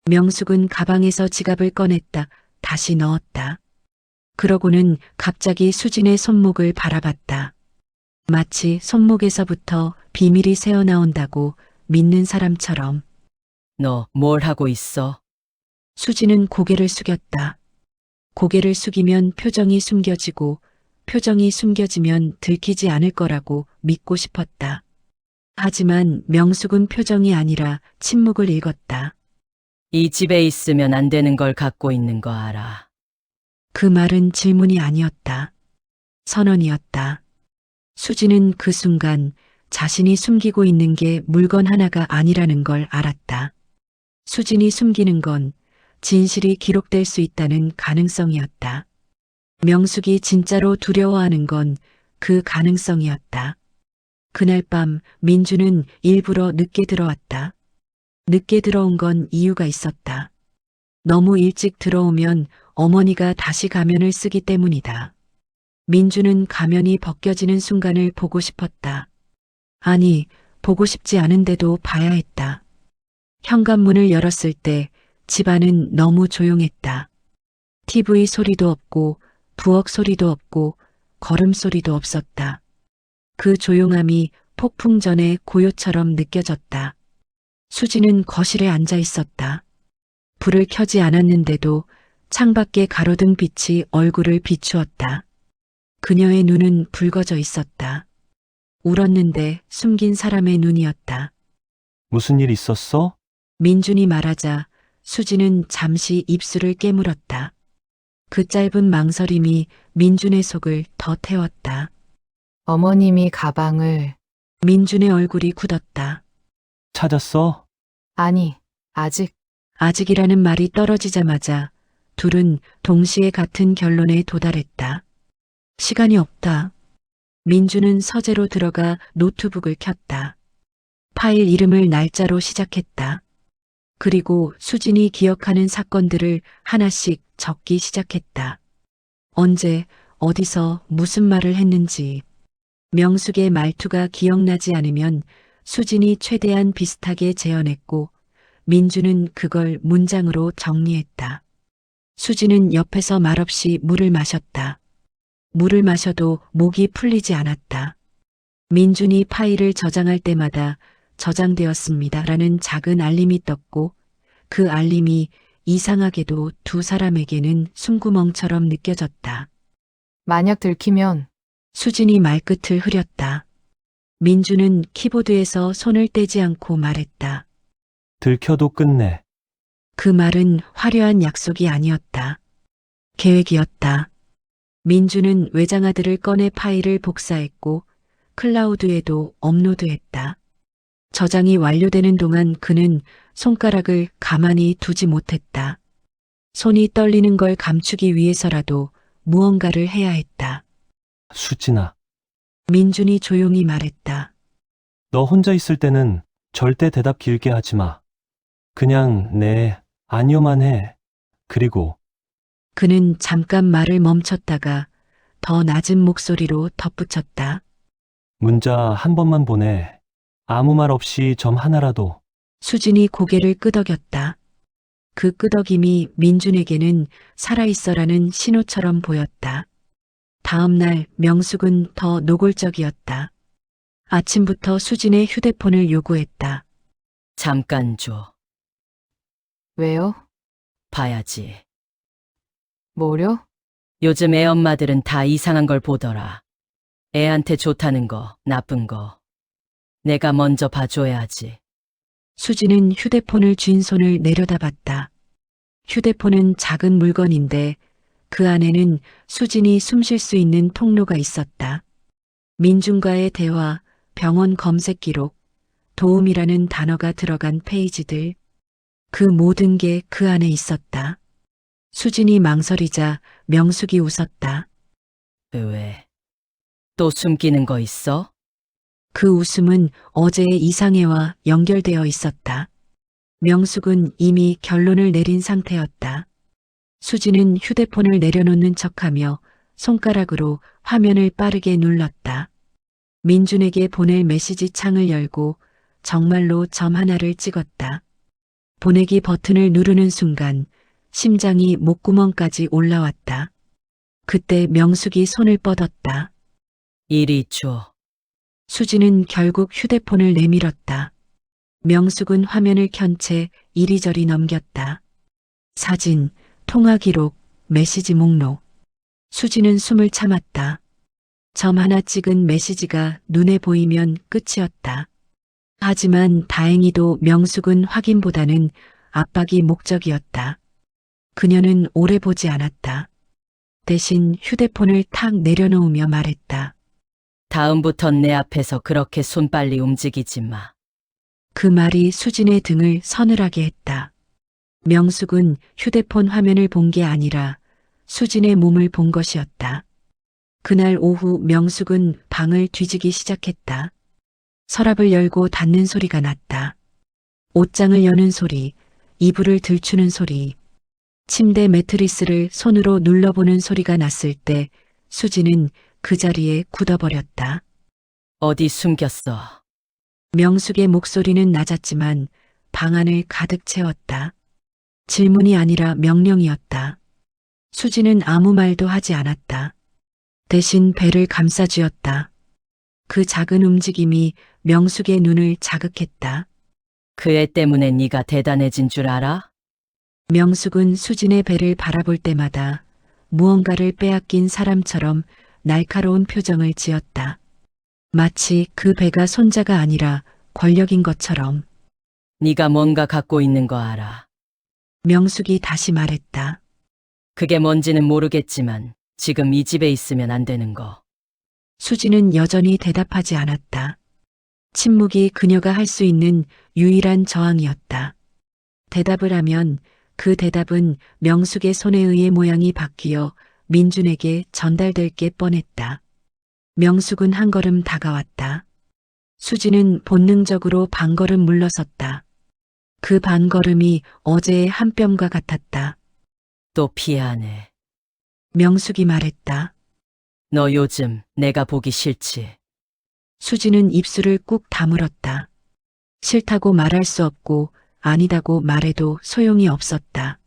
명숙은 가방에서 지갑을 꺼냈다. 다시 넣었다. 그러고는 갑자기 수진의 손목을 바라봤다. 마치 손목에서부터 비밀이 새어나온다고 믿는 사람처럼. 너 뭘 하고 있어? 수지는 고개를 숙였다. 고개를 숙이면 표정이 숨겨지고 표정이 숨겨지면 들키지 않을 거라고 믿고 싶었다. 하지만 명숙은 표정이 아니라 침묵을 읽었다. 이 집에 있으면 안 되는 걸 갖고 있는 거 알아. 그 말은 질문이 아니었다. 선언이었다. 수지는 그 순간 자신이 숨기고 있는 게 물건 하나가 아니라는 걸 알았다. 수진이 숨기는 건 진실이 기록될 수 있다는 가능성이었다. 명숙이 진짜로 두려워하는 건 그 가능성이었다. 그날 밤 민주는 일부러 늦게 들어왔다. 늦게 들어온 건 이유가 있었다. 너무 일찍 들어오면 어머니가 다시 가면을 쓰기 때문이다. 민주는 가면이 벗겨지는 순간을 보고 싶었다. 아니, 보고 싶지 않은데도 봐야 했다. 현관문을 열었을 때 집안은 너무 조용했다. TV 소리도 없고 부엌 소리도 없고 걸음소리도 없었다. 그 조용함이 폭풍 전의 고요처럼 느껴졌다. 수지는 거실에 앉아 있었다. 불을 켜지 않았는데도 창밖의 가로등 빛이 얼굴을 비추었다. 그녀의 눈은 붉어져 있었다. 울었는데 숨긴 사람의 눈이었다. 무슨 일 있었어? 민준이 말하자 수지는 잠시 입술을 깨물었다. 그 짧은 망설임이 민준의 속을 더 태웠다. 어머님이 가방을, 민준의 얼굴이 굳었다. 찾았어? 아니, 아직, 아직이라는 말이 떨어지자마자 둘은 동시에 같은 결론에 도달했다. 시간이 없다. 민주는 서재로 들어가 노트북을 켰다. 파일 이름을 날짜로 시작했다. 그리고 수진이 기억하는 사건들을 하나씩 적기 시작했다. 언제, 어디서, 무슨 말을 했는지. 명숙의 말투가 기억나지 않으면 수진이 최대한 비슷하게 재현했고 민주는 그걸 문장으로 정리했다. 수진은 옆에서 말없이 물을 마셨다. 물을 마셔도 목이 풀리지 않았다. 민준이 파일을 저장할 때마다 저장되었습니다라는 작은 알림이 떴고 그 알림이 이상하게도 두 사람에게는 숨구멍처럼 느껴졌다. 만약 들키면 수진이 말끝을 흐렸다. 민주는 키보드에서 손을 떼지 않고 말했다. 들켜도 끝내. 그 말은 화려한 약속이 아니었다. 계획이었다. 민주는 외장하드를 꺼내 파일을 복사했고 클라우드에도 업로드했다. 저장이 완료되는 동안 그는 손가락을 가만히 두지 못했다. 손이 떨리는 걸 감추기 위해서라도 무언가를 해야 했다. 수진아, 민준이 조용히 말했다. 너 혼자 있을 때는 절대 대답 길게 하지 마. 그냥 네, 아니요만 해. 그리고 그는 잠깐 말을 멈췄다가 더 낮은 목소리로 덧붙였다. 문자 한 번만 보내. 아무 말 없이 점 하나라도. 수진이 고개를 끄덕였다. 그 끄덕임이 민준에게는 살아있어라는 신호처럼 보였다. 다음 날 명숙은 더 노골적이었다. 아침부터 수진의 휴대폰을 요구했다. 잠깐 줘. 왜요? 봐야지. 뭐려? 요즘 애 엄마들은 다 이상한 걸 보더라. 애한테 좋다는 거, 나쁜 거. 내가 먼저 봐줘야지. 수진은 휴대폰을 쥔 손을 내려다봤다. 휴대폰은 작은 물건인데 그 안에는 수진이 숨 쉴 수 있는 통로가 있었다. 민준과의 대화, 병원 검색 기록, 도움이라는 단어가 들어간 페이지들. 그 모든 게 그 안에 있었다. 수진이 망설이자 명숙이 웃었다. 왜? 또 숨기는 거 있어? 그 웃음은 어제의 이상해와 연결되어 있었다. 명숙은 이미 결론을 내린 상태였다. 수지는 휴대폰을 내려놓는 척하며 손가락으로 화면을 빠르게 눌렀다. 민준에게 보낼 메시지 창을 열고 정말로 점 하나를 찍었다. 보내기 버튼을 누르는 순간 심장이 목구멍까지 올라왔다. 그때 명숙이 손을 뻗었다. 이리 줘. 수지는 결국 휴대폰을 내밀었다. 명숙은 화면을 켠 채 이리저리 넘겼다. 사진, 통화 기록, 메시지 목록. 수지는 숨을 참았다. 점 하나 찍은 메시지가 눈에 보이면 끝이었다. 하지만 다행히도 명숙은 확인보다는 압박이 목적이었다. 그녀는 오래 보지 않았다. 대신 휴대폰을 탁 내려놓으며 말했다. 다음부턴 내 앞에서 그렇게 손 빨리 움직이지 마. 그 말이 수진의 등을 서늘하게 했다. 명숙은 휴대폰 화면을 본 게 아니라 수진의 몸을 본 것이었다. 그날 오후 명숙은 방을 뒤지기 시작했다. 서랍을 열고 닫는 소리가 났다. 옷장을 여는 소리, 이불을 들추는 소리, 침대 매트리스를 손으로 눌러보는 소리가 났을 때 수지는 그 자리에 굳어버렸다. 어디 숨겼어? 명숙의 목소리는 낮았지만 방 안을 가득 채웠다. 질문이 아니라 명령이었다. 수지는 아무 말도 하지 않았다. 대신 배를 감싸쥐었다. 그 작은 움직임이 명숙의 눈을 자극했다. 그 애 때문에 네가 대단해진 줄 알아? 명숙은 수진의 배를 바라볼 때마다 무언가를 빼앗긴 사람처럼 날카로운 표정을 지었다. 마치 그 배가 손자가 아니라 권력인 것처럼. 네가 뭔가 갖고 있는 거 알아. 명숙이 다시 말했다. 그게 뭔지는 모르겠지만 지금 이 집에 있으면 안 되는 거. 수지는 여전히 대답하지 않았다. 침묵이 그녀가 할 수 있는 유일한 저항이었다. 대답을 하면 그 대답은 명숙의 손에 의해 모양이 바뀌어 민준에게 전달될 게 뻔했다. 명숙은 한 걸음 다가왔다. 수지는 본능적으로 반걸음 물러섰다. 그 반걸음이 어제의 한 뼘과 같았다. 또 피하네. 명숙이 말했다. 너 요즘 내가 보기 싫지. 수지는 입술을 꾹 다물었다. 싫다고 말할 수 없고 아니다고 말해도 소용이 없었다.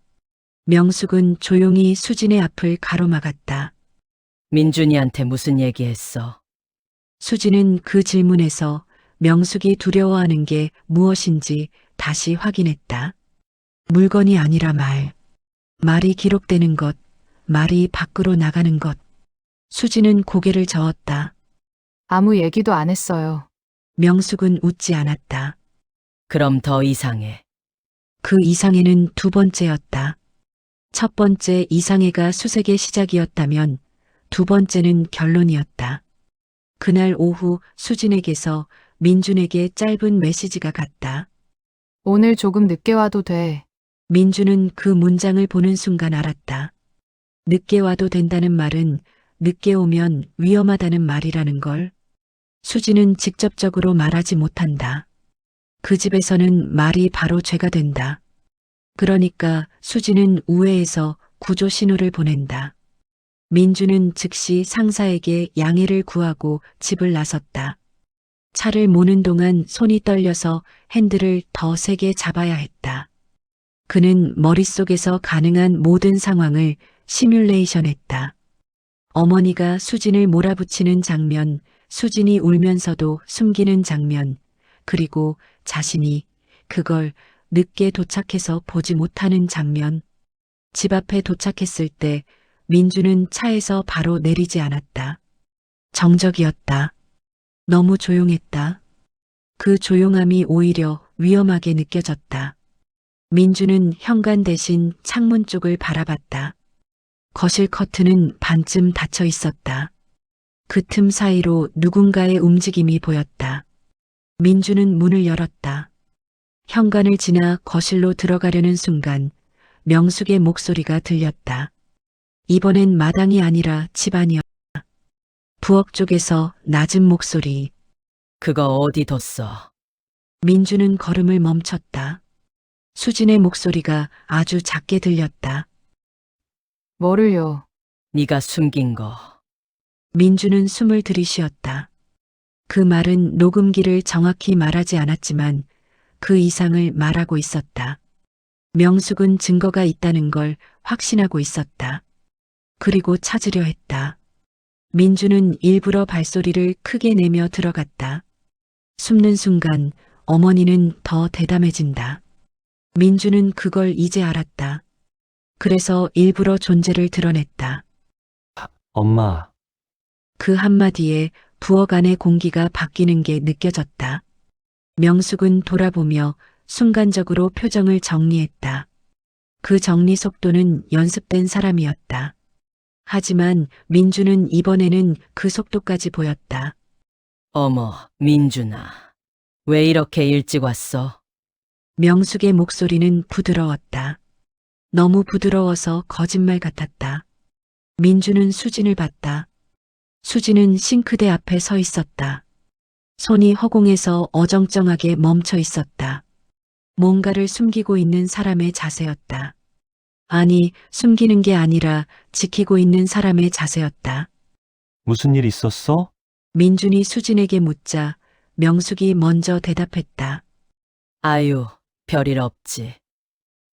명숙은 조용히 수진의 앞을 가로막았다. 민준이한테 무슨 얘기했어? 수지는 그 질문에서 명숙이 두려워하는 게 무엇인지 다시 확인했다. 물건이 아니라 말. 말이 기록되는 것, 말이 밖으로 나가는 것. 수지는 고개를 저었다. 아무 얘기도 안 했어요. 명숙은 웃지 않았다. 그럼 더 이상해. 그 이상해는 두 번째였다. 첫 번째 이상해가 수색의 시작이었다면 두 번째는 결론이었다. 그날 오후 수진에게서 민준에게 짧은 메시지가 갔다. 오늘 조금 늦게 와도 돼. 민준은 그 문장을 보는 순간 알았다. 늦게 와도 된다는 말은 늦게 오면 위험하다는 말이라는 걸. 수지는 직접적으로 말하지 못한다. 그 집에서는 말이 바로 죄가 된다. 그러니까 수지는 우회해서 구조 신호를 보낸다. 민주는 즉시 상사에게 양해를 구하고 집을 나섰다. 차를 모는 동안 손이 떨려서 핸들을 더 세게 잡아야 했다. 그는 머릿속에서 가능한 모든 상황을 시뮬레이션했다. 어머니가 수진을 몰아붙이는 장면, 수진이 울면서도 숨기는 장면, 그리고 자신이 그걸 늦게 도착해서 보지 못하는 장면. 집 앞에 도착했을 때 민주는 차에서 바로 내리지 않았다. 정적이었다. 너무 조용했다. 그 조용함이 오히려 위험하게 느껴졌다. 민주는 현관 대신 창문 쪽을 바라봤다. 거실 커튼은 반쯤 닫혀 있었다. 그 틈 사이로 누군가의 움직임이 보였다. 민주는 문을 열었다. 현관을 지나 거실로 들어가려는 순간 명숙의 목소리가 들렸다. 이번엔 마당이 아니라 집 안이었다. 부엌 쪽에서 낮은 목소리. 그거 어디 뒀어? 민주는 걸음을 멈췄다. 수진의 목소리가 아주 작게 들렸다. 뭐를요? 네가 숨긴 거. 민주는 숨을 들이쉬었다. 그 말은 녹음기를 정확히 말하지 않았지만 그 이상을 말하고 있었다. 명숙은 증거가 있다는 걸 확신하고 있었다. 그리고 찾으려 했다. 민주는 일부러 발소리를 크게 내며 들어갔다. 숨는 순간 어머니는 더 대담해진다. 민주는 그걸 이제 알았다. 그래서 일부러 존재를 드러냈다. 엄마, 그 한마디에 부엌 안의 공기가 바뀌는 게 느껴졌다. 명숙은 돌아보며 순간적으로 표정을 정리했다. 그 정리 속도는 연습된 사람이었다. 하지만 민주는 이번에는 그 속도까지 보였다. 어머, 민준아. 왜 이렇게 일찍 왔어? 명숙의 목소리는 부드러웠다. 너무 부드러워서 거짓말 같았다. 민주는 수진을 봤다. 수진은 싱크대 앞에 서 있었다. 손이 허공에서 어정쩡하게 멈춰 있었다. 뭔가를 숨기고 있는 사람의 자세였다. 아니, 숨기는 게 아니라 지키고 있는 사람의 자세였다. 무슨 일 있었어? 민준이 수진에게 묻자 명숙이 먼저 대답했다. 아유, 별일 없지.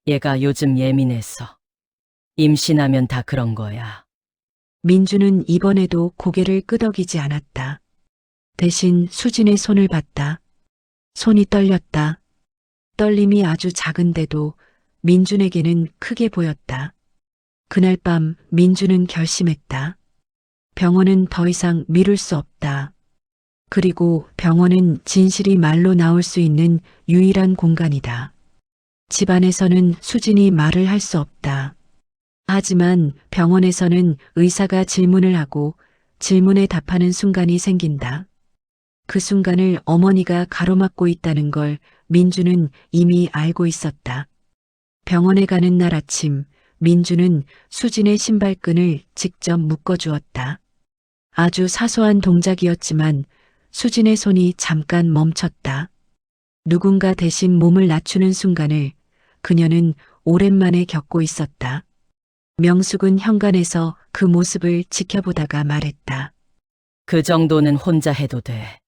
얘가 요즘 예민해서. 임신하면 다 그런 거야. 민주는 이번에도 고개를 끄덕이지 않았다. 대신 수진의 손을 봤다. 손이 떨렸다. 떨림이 아주 작은데도 민준에게는 크게 보였다. 그날 밤 민주는 결심했다. 병원은 더 이상 미룰 수 없다. 그리고 병원은 진실이 말로 나올 수 있는 유일한 공간이다. 집안에서는 수진이 말을 할 수 없다. 하지만 병원에서는 의사가 질문을 하고 질문에 답하는 순간이 생긴다. 그 순간을 어머니가 가로막고 있다는 걸 민주는 이미 알고 있었다. 병원에 가는 날 아침, 민주는 수진의 신발끈을 직접 묶어주었다. 아주 사소한 동작이었지만 수진의 손이 잠깐 멈췄다. 누군가 대신 몸을 낮추는 순간을 그녀는 오랜만에 겪고 있었다. 명숙은 현관에서 그 모습을 지켜보다가 말했다. 그 정도는 혼자 해도 돼.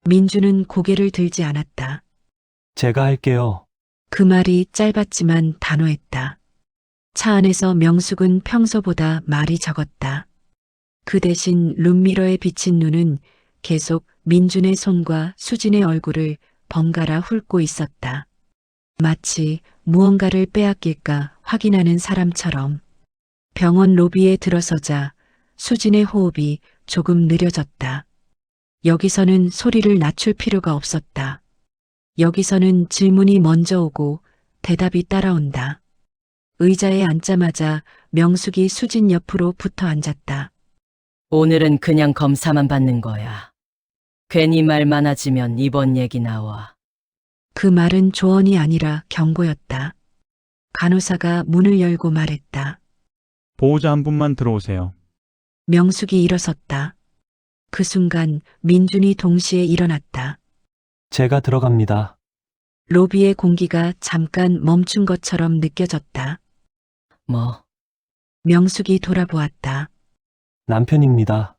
민주는 고개를 들지 않았다. 제가 할게요. 그 말이 짧았지만 단호했다. 차 안에서 명숙은 평소보다 말이 적었다. 그 대신 룸미러에 비친 눈은 계속 민준의 손과 수진의 얼굴을 번갈아 훑고 있었다. 마치 무언가를 빼앗길까 확인하는 사람처럼. 병원 로비에 들어서자 수진의 호흡이 조금 느려졌다. 여기서는 소리를 낮출 필요가 없었다. 여기서는 질문이 먼저 오고 대답이 따라온다. 의자에 앉자마자 명숙이 수진 옆으로 붙어 앉았다. 오늘은 그냥 검사만 받는 거야. 괜히 말 많아지면 이번 얘기 나와. 그 말은 조언이 아니라 경고였다. 간호사가 문을 열고 말했다. 보호자 한 분만 들어오세요. 명숙이 일어섰다. 그 순간 민준이 동시에 일어났다. 제가 들어갑니다. 로비의 공기가 잠깐 멈춘 것처럼 느껴졌다. 뭐, 명숙이 돌아보았다. 남편입니다.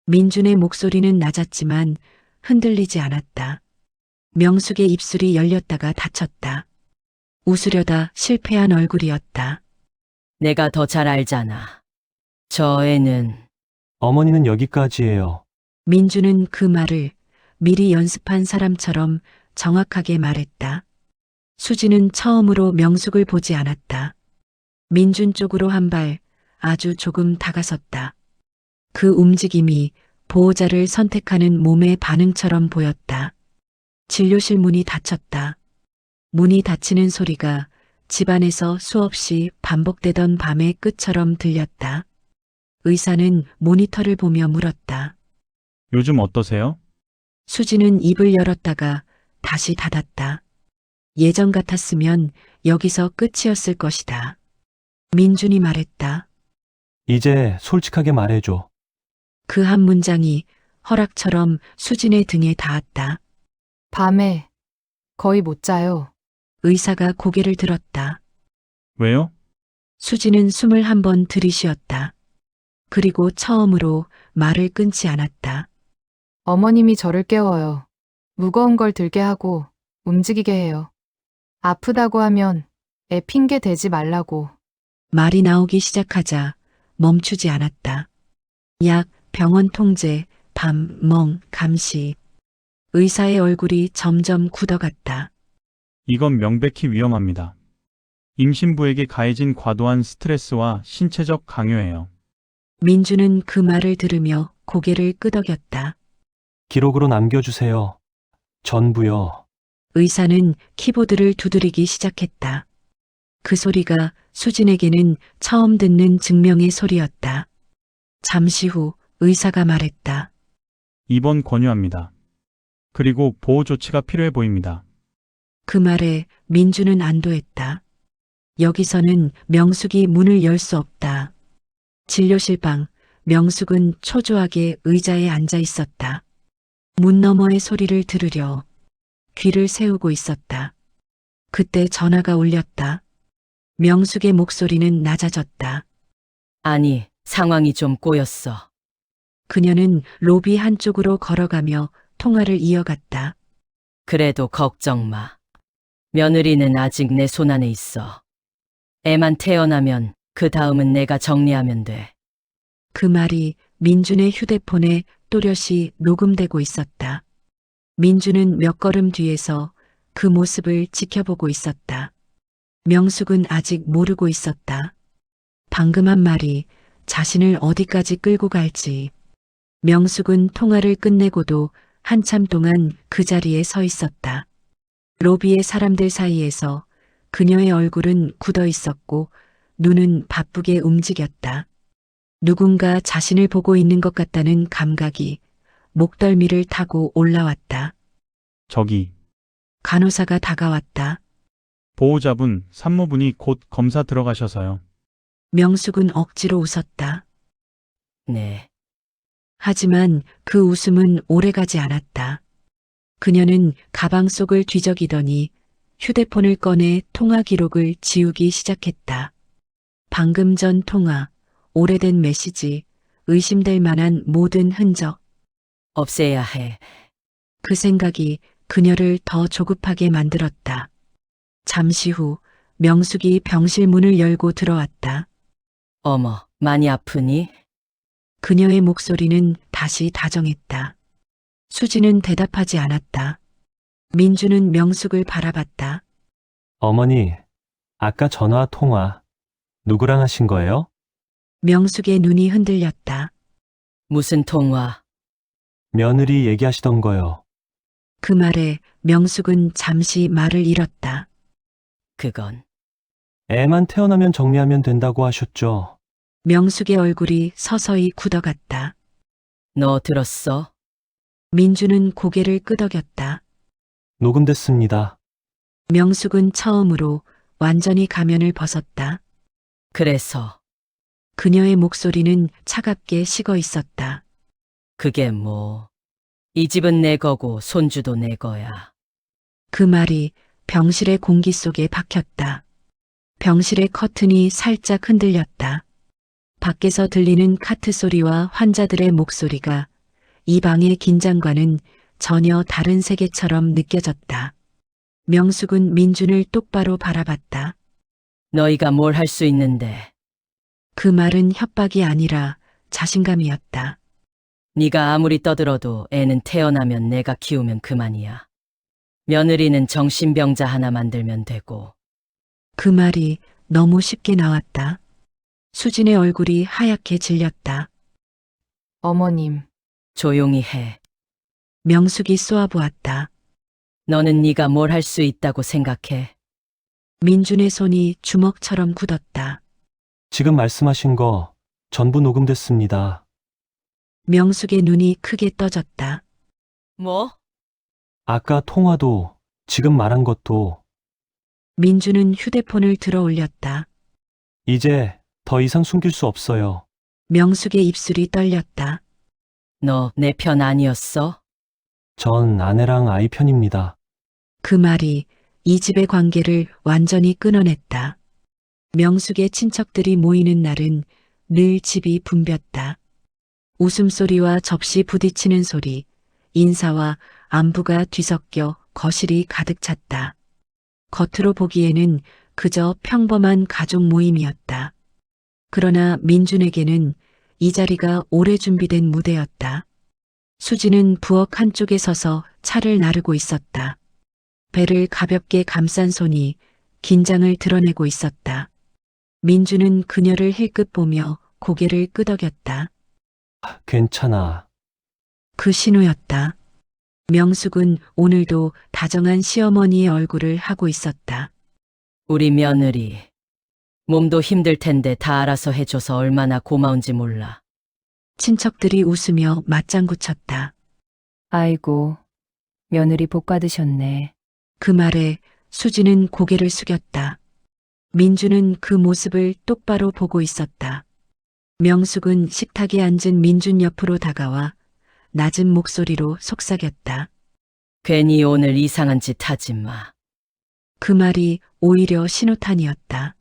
민준의 목소리는 낮았지만 흔들리지 않았다. 명숙의 입술이 열렸다가 닫혔다. 웃으려다 실패한 얼굴이었다. 내가 더 잘 알잖아. 저 애는 어머니는 여기까지예요. 민준은 그 말을 미리 연습한 사람처럼 정확하게 말했다. 수지는 처음으로 명숙을 보지 않았다. 민준 쪽으로 한 발 아주 조금 다가섰다. 그 움직임이 보호자를 선택하는 몸의 반응처럼 보였다. 진료실 문이 닫혔다. 문이 닫히는 소리가 집안에서 수없이 반복되던 밤의 끝처럼 들렸다. 의사는 모니터를 보며 물었다. 요즘 어떠세요? 수지는 입을 열었다가 다시 닫았다. 예전 같았으면 여기서 끝이었을 것이다. 민준이 말했다. 이제 솔직하게 말해줘. 그 한 문장이 허락처럼 수진의 등에 닿았다. 밤에 거의 못 자요. 의사가 고개를 들었다. 왜요? 수진은 숨을 한 번 들이쉬었다. 그리고 처음으로 말을 끊지 않았다. 어머님이 저를 깨워요. 무거운 걸 들게 하고 움직이게 해요. 아프다고 하면 애 핑계 대지 말라고. 말이 나오기 시작하자 멈추지 않았다. 약, 병원 통제, 밤, 멍, 감시. 의사의 얼굴이 점점 굳어갔다. 이건 명백히 위험합니다. 임신부에게 가해진 과도한 스트레스와 신체적 강요예요. 민주는 그 말을 들으며 고개를 끄덕였다. 기록으로 남겨주세요. 전부요. 의사는 키보드를 두드리기 시작했다. 그 소리가 수진에게는 처음 듣는 증명의 소리였다. 잠시 후 의사가 말했다. 입원 권유합니다. 그리고 보호 조치가 필요해 보입니다. 그 말에 민주는 안도했다. 여기서는 명숙이 문을 열 수 없다. 진료실 방, 명숙은 초조하게 의자에 앉아 있었다. 문 너머의 소리를 들으려 귀를 세우고 있었다. 그때 전화가 울렸다. 명숙의 목소리는 낮아졌다. 아니, 상황이 좀 꼬였어. 그녀는 로비 한쪽으로 걸어가며 통화를 이어갔다. 그래도 걱정 마. 며느리는 아직 내 손안에 있어. 애만 태어나면 그 다음은 내가 정리하면 돼. 그 말이 민준의 휴대폰에 또렷이 녹음되고 있었다. 민준은 몇 걸음 뒤에서 그 모습을 지켜보고 있었다. 명숙은 아직 모르고 있었다. 방금 한 말이 자신을 어디까지 끌고 갈지. 명숙은 통화를 끝내고도 한참 동안 그 자리에 서 있었다. 로비의 사람들 사이에서 그녀의 얼굴은 굳어 있었고 눈은 바쁘게 움직였다. 누군가 자신을 보고 있는 것 같다는 감각이 목덜미를 타고 올라왔다. 저기, 간호사가 다가왔다. 보호자분, 산모분이 곧 검사 들어가셔서요. 명숙은 억지로 웃었다. 네. 하지만 그 웃음은 오래가지 않았다. 그녀는 가방 속을 뒤적이더니 휴대폰을 꺼내 통화 기록을 지우기 시작했다. 방금 전 통화, 오래된 메시지, 의심될 만한 모든 흔적. 없애야 해. 그 생각이 그녀를 더 조급하게 만들었다. 잠시 후 명숙이 병실 문을 열고 들어왔다. 어머, 많이 아프니? 그녀의 목소리는 다시 다정했다. 수지는 대답하지 않았다. 민주는 명숙을 바라봤다. 어머니, 아까 전화 통화 누구랑 하신 거예요? 명숙의 눈이 흔들렸다. 무슨 통화? 며느리 얘기하시던 거요. 그 말에 명숙은 잠시 말을 잃었다. 그건 애만 태어나면 정리하면 된다고 하셨죠? 명숙의 얼굴이 서서히 굳어갔다. 너 들었어? 민주는 고개를 끄덕였다. 녹음됐습니다. 명숙은 처음으로 완전히 가면을 벗었다. 그래서 그녀의 목소리는 차갑게 식어 있었다. 그게 뭐. 이 집은 내 거고 손주도 내 거야. 그 말이 병실의 공기 속에 박혔다. 병실의 커튼이 살짝 흔들렸다. 밖에서 들리는 카트 소리와 환자들의 목소리가 이 방의 긴장과는 전혀 다른 세계처럼 느껴졌다. 명숙은 민준을 똑바로 바라봤다. 너희가 뭘 할 수 있는데. 그 말은 협박이 아니라 자신감이었다. 네가 아무리 떠들어도 애는 태어나면 내가 키우면 그만이야. 며느리는 정신병자 하나 만들면 되고. 그 말이 너무 쉽게 나왔다. 수진의 얼굴이 하얗게 질렸다. 어머님, 조용히 해. 명숙이 쏘아보았다. 너는 네가 뭘 할 수 있다고 생각해. 민준의 손이 주먹처럼 굳었다. 지금 말씀하신 거 전부 녹음됐습니다. 명숙의 눈이 크게 떠졌다. 뭐? 아까 통화도 지금 말한 것도 민준은 휴대폰을 들어 올렸다. 이제 더 이상 숨길 수 없어요. 명숙의 입술이 떨렸다. 너 내 편 아니었어? 전 아내랑 아이 편입니다. 그 말이 이 집의 관계를 완전히 끊어냈다. 명숙의 친척들이 모이는 날은 늘 집이 붐볐다. 웃음소리와 접시 부딪히는 소리, 인사와 안부가 뒤섞여 거실이 가득 찼다. 겉으로 보기에는 그저 평범한 가족 모임이었다. 그러나 민준에게는 이 자리가 오래 준비된 무대였다. 수지는 부엌 한쪽에 서서 차를 나르고 있었다. 배를 가볍게 감싼 손이 긴장을 드러내고 있었다. 민주는 그녀를 힐끗 보며 고개를 끄덕였다. 괜찮아. 그 신호였다. 명숙은 오늘도 다정한 시어머니의 얼굴을 하고 있었다. 우리 며느리. 몸도 힘들 텐데 다 알아서 해줘서 얼마나 고마운지 몰라. 친척들이 웃으며 맞장구 쳤다. 아이고, 며느리 복 받으셨네. 그 말에 수지는 고개를 숙였다. 민주는 그 모습을 똑바로 보고 있었다. 명숙은 식탁에 앉은 민준 옆으로 다가와 낮은 목소리로 속삭였다. 괜히 오늘 이상한 짓 하지 마. 그 말이 오히려 신호탄이었다.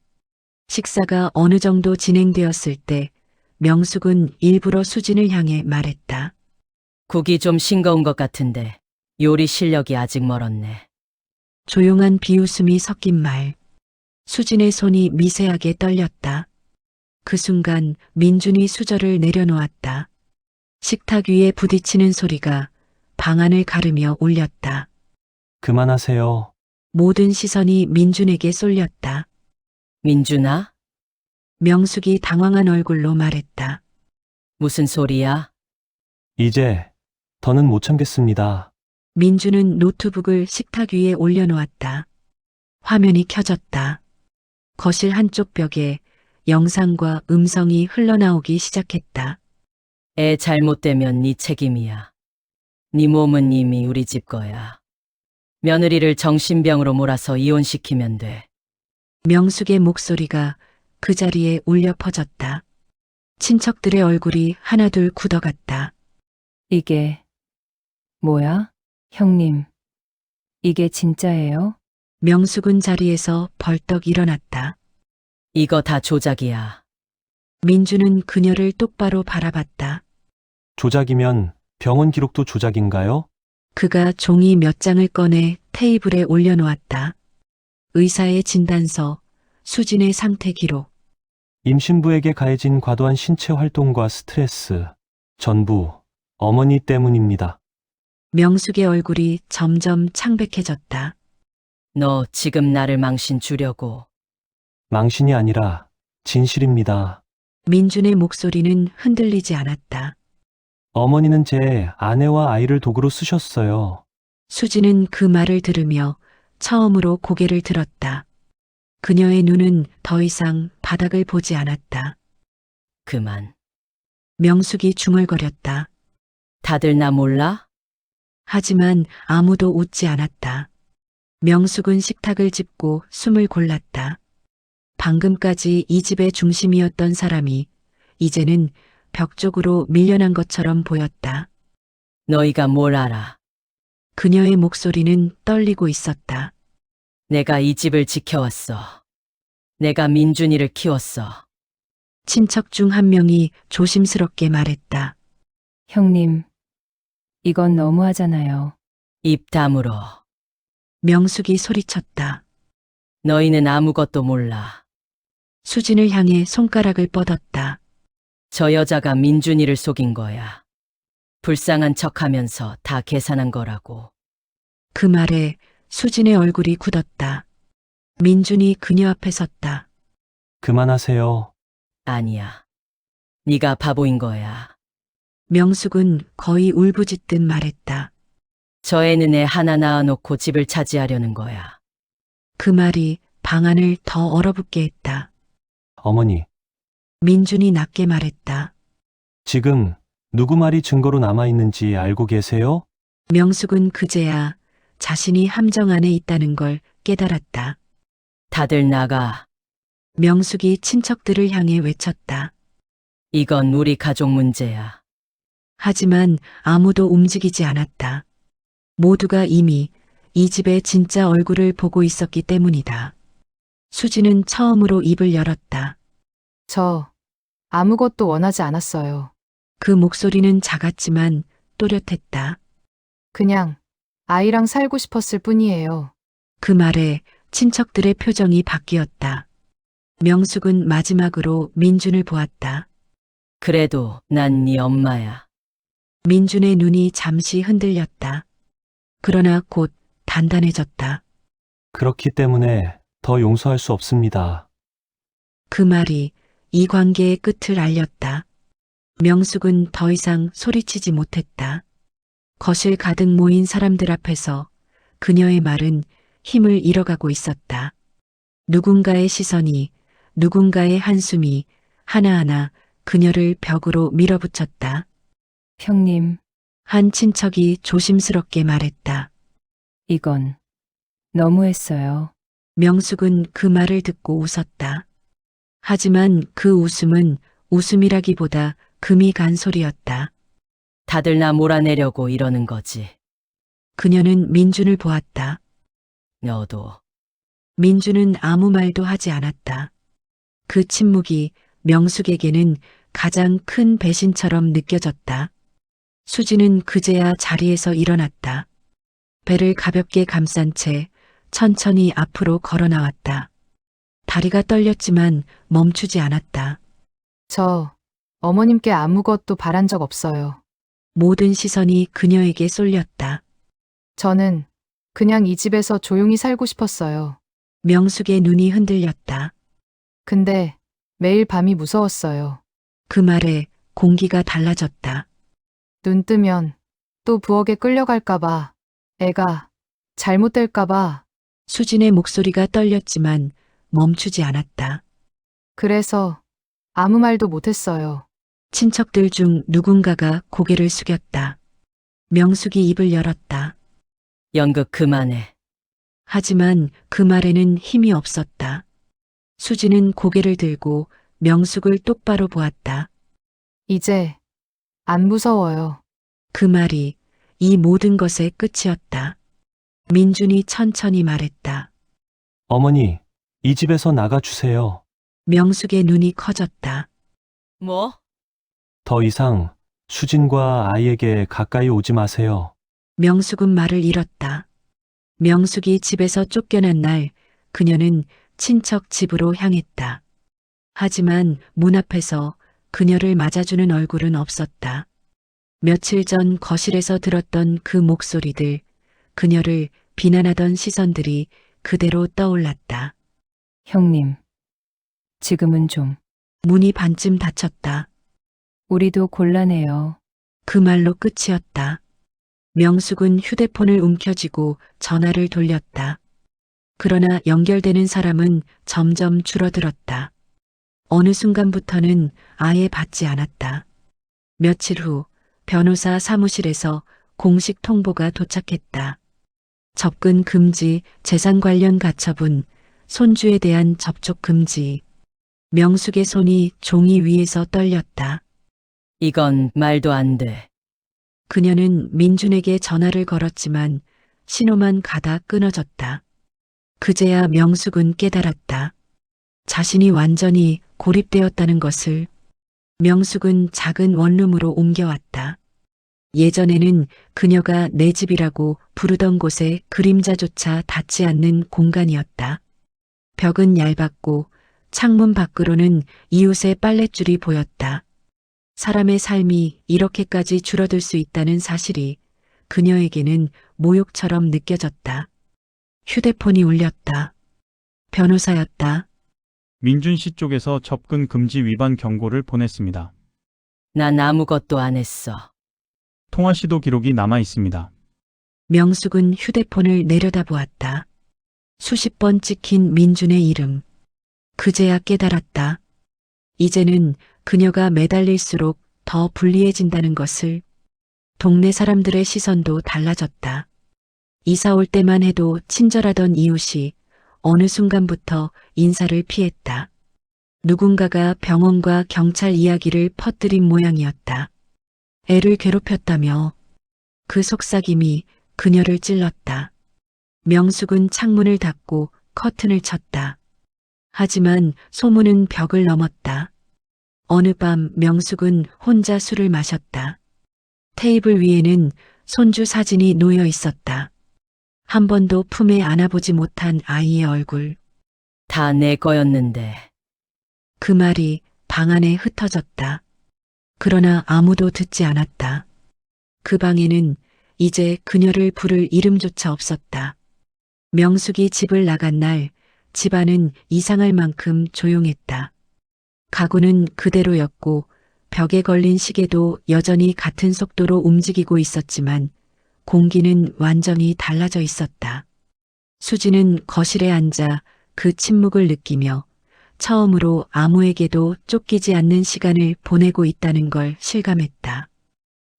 식사가 어느 정도 진행되었을 때 명숙은 일부러 수진을 향해 말했다. 국이 좀 싱거운 것 같은데 요리 실력이 아직 멀었네. 조용한 비웃음이 섞인 말. 수진의 손이 미세하게 떨렸다. 그 순간 민준이 수저를 내려놓았다. 식탁 위에 부딪히는 소리가 방안을 가르며 울렸다. 그만하세요. 모든 시선이 민준에게 쏠렸다. 민준아? 명숙이 당황한 얼굴로 말했다. 무슨 소리야? 이제 더는 못 참겠습니다. 민준은 노트북을 식탁 위에 올려놓았다. 화면이 켜졌다. 거실 한쪽 벽에 영상과 음성이 흘러나오기 시작했다. 애 잘못되면 네 책임이야. 네 몸은 이미 우리 집 거야. 며느리를 정신병으로 몰아서 이혼시키면 돼. 명숙의 목소리가 그 자리에 울려 퍼졌다. 친척들의 얼굴이 하나둘 굳어갔다. 이게, 뭐야? 형님, 이게 진짜예요? 명숙은 자리에서 벌떡 일어났다. 이거 다 조작이야. 민주는 그녀를 똑바로 바라봤다. 조작이면 병원 기록도 조작인가요? 그가 종이 몇 장을 꺼내 테이블에 올려놓았다. 의사의 진단서, 수진의 상태 기록. 임신부에게 가해진 과도한 신체 활동과 스트레스. 전부 어머니 때문입니다. 명숙의 얼굴이 점점 창백해졌다. 너 지금 나를 망신 주려고. 망신이 아니라 진실입니다. 민준의 목소리는 흔들리지 않았다. 어머니는 제 아내와 아이를 도구로 쓰셨어요. 수지는 그 말을 들으며 처음으로 고개를 들었다. 그녀의 눈은 더 이상 바닥을 보지 않았다. 그만. 명숙이 중얼거렸다. 다들 나 몰라? 하지만 아무도 웃지 않았다. 명숙은 식탁을 짚고 숨을 골랐다. 방금까지 이 집의 중심이었던 사람이 이제는 벽 쪽으로 밀려난 것처럼 보였다. 너희가 뭘 알아? 그녀의 목소리는 떨리고 있었다. 내가 이 집을 지켜왔어. 내가 민준이를 키웠어. 친척 중 한 명이 조심스럽게 말했다. 형님, 이건 너무하잖아요. 입 다물어. 명숙이 소리쳤다. 너희는 아무것도 몰라. 수진을 향해 손가락을 뻗었다. 저 여자가 민준이를 속인 거야. 불쌍한 척하면서 다 계산한 거라고. 그 말에 수진의 얼굴이 굳었다. 민준이 그녀 앞에 섰다. 그만하세요. 아니야. 네가 바보인 거야. 명숙은 거의 울부짖듯 말했다. 저 애는 애 하나 낳아놓고 집을 차지하려는 거야. 그 말이 방안을 더 얼어붙게 했다. 어머니, 민준이 낮게 말했다. 지금 누구 말이 증거로 남아있는지 알고 계세요? 명숙은 그제야 자신이 함정 안에 있다는 걸 깨달았다. 다들 나가. 명숙이 친척들을 향해 외쳤다. 이건 우리 가족 문제야. 하지만 아무도 움직이지 않았다. 모두가 이미 이 집의 진짜 얼굴을 보고 있었기 때문이다. 수지는 처음으로 입을 열었다. 저 아무것도 원하지 않았어요. 그 목소리는 작았지만 또렷했다. 그냥 아이랑 살고 싶었을 뿐이에요. 그 말에 친척들의 표정이 바뀌었다. 명숙은 마지막으로 민준을 보았다. 그래도 난 네 엄마야. 민준의 눈이 잠시 흔들렸다. 그러나 곧 단단해졌다. 그렇기 때문에 더 용서할 수 없습니다. 그 말이 이 관계의 끝을 알렸다. 명숙은 더 이상 소리치지 못했다. 거실 가득 모인 사람들 앞에서 그녀의 말은 힘을 잃어가고 있었다. 누군가의 시선이, 누군가의 한숨이 하나하나 그녀를 벽으로 밀어붙였다. 형님, 한 친척이 조심스럽게 말했다. 이건 너무했어요. 명숙은 그 말을 듣고 웃었다. 하지만 그 웃음은 웃음이라기보다 금이 간 소리였다. 다들 나 몰아내려고 이러는 거지. 그녀는 민준을 보았다. 너도. 민준은 아무 말도 하지 않았다. 그 침묵이 명숙에게는 가장 큰 배신처럼 느껴졌다. 수지는 그제야 자리에서 일어났다. 배를 가볍게 감싼 채 천천히 앞으로 걸어 나왔다. 다리가 떨렸지만 멈추지 않았다. 저 어머님께 아무것도 바란 적 없어요. 모든 시선이 그녀에게 쏠렸다. 저는 그냥 이 집에서 조용히 살고 싶었어요. 명숙의 눈이 흔들렸다. 근데 매일 밤이 무서웠어요. 그 말에 공기가 달라졌다. 눈 뜨면 또 부엌에 끌려갈까봐, 애가 잘못될까봐. 수진의 목소리가 떨렸지만 멈추지 않았다. 그래서 아무 말도 못했어요. 친척들 중 누군가가 고개를 숙였다. 명숙이 입을 열었다. 연극 그만해. 하지만 그 말에는 힘이 없었다. 수지는 고개를 들고 명숙을 똑바로 보았다. 이제 안 무서워요. 그 말이 이 모든 것의 끝이었다. 민준이 천천히 말했다. 어머니, 이 집에서 나가주세요. 명숙의 눈이 커졌다. 뭐? 더 이상 수진과 아이에게 가까이 오지 마세요. 명숙은 말을 잃었다. 명숙이 집에서 쫓겨난 날 그녀는 친척 집으로 향했다. 하지만 문 앞에서 그녀를 맞아주는 얼굴은 없었다. 며칠 전 거실에서 들었던 그 목소리들, 그녀를 비난하던 시선들이 그대로 떠올랐다. 형님, 지금은 좀 문이 반쯤 닫혔다. 우리도 곤란해요. 그 말로 끝이었다. 명숙은 휴대폰을 움켜쥐고 전화를 돌렸다. 그러나 연결되는 사람은 점점 줄어들었다. 어느 순간부터는 아예 받지 않았다. 며칠 후 변호사 사무실에서 공식 통보가 도착했다. 접근 금지, 재산 관련 가처분, 손주에 대한 접촉 금지. 명숙의 손이 종이 위에서 떨렸다. 이건 말도 안 돼. 그녀는 민준에게 전화를 걸었지만 신호만 가다 끊어졌다. 그제야 명숙은 깨달았다. 자신이 완전히 고립되었다는 것을. 명숙은 작은 원룸으로 옮겨왔다. 예전에는 그녀가 내 집이라고 부르던 곳에 그림자조차 닿지 않는 공간이었다. 벽은 얇았고 창문 밖으로는 이웃의 빨랫줄이 보였다. 사람의 삶이 이렇게까지 줄어들 수 있다는 사실이 그녀에게는 모욕처럼 느껴졌다. 휴대폰이 울렸다. 변호사였다. 민준 씨 쪽에서 접근 금지 위반 경고를 보냈습니다. 난 아무것도 안 했어. 통화 시도 기록이 남아 있습니다. 명숙은 휴대폰을 내려다보았다. 수십 번 찍힌 민준의 이름. 그제야 깨달았다. 이제는 그녀가 매달릴수록 더 불리해진다는 것을. 동네 사람들의 시선도 달라졌다. 이사 올 때만 해도 친절하던 이웃이 어느 순간부터 인사를 피했다. 누군가가 병원과 경찰 이야기를 퍼뜨린 모양이었다. 애를 괴롭혔다며. 그 속삭임이 그녀를 찔렀다. 명숙은 창문을 닫고 커튼을 쳤다. 하지만 소문은 벽을 넘었다. 어느 밤 명숙은 혼자 술을 마셨다. 테이블 위에는 손주 사진이 놓여 있었다. 한 번도 품에 안아보지 못한 아이의 얼굴. 다 내 거였는데. 그 말이 방 안에 흩어졌다. 그러나 아무도 듣지 않았다. 그 방에는 이제 그녀를 부를 이름조차 없었다. 명숙이 집을 나간 날 집안은 이상할 만큼 조용했다. 가구는 그대로였고 벽에 걸린 시계도 여전히 같은 속도로 움직이고 있었지만 공기는 완전히 달라져 있었다. 수지는 거실에 앉아 그 침묵을 느끼며 처음으로 아무에게도 쫓기지 않는 시간을 보내고 있다는 걸 실감했다.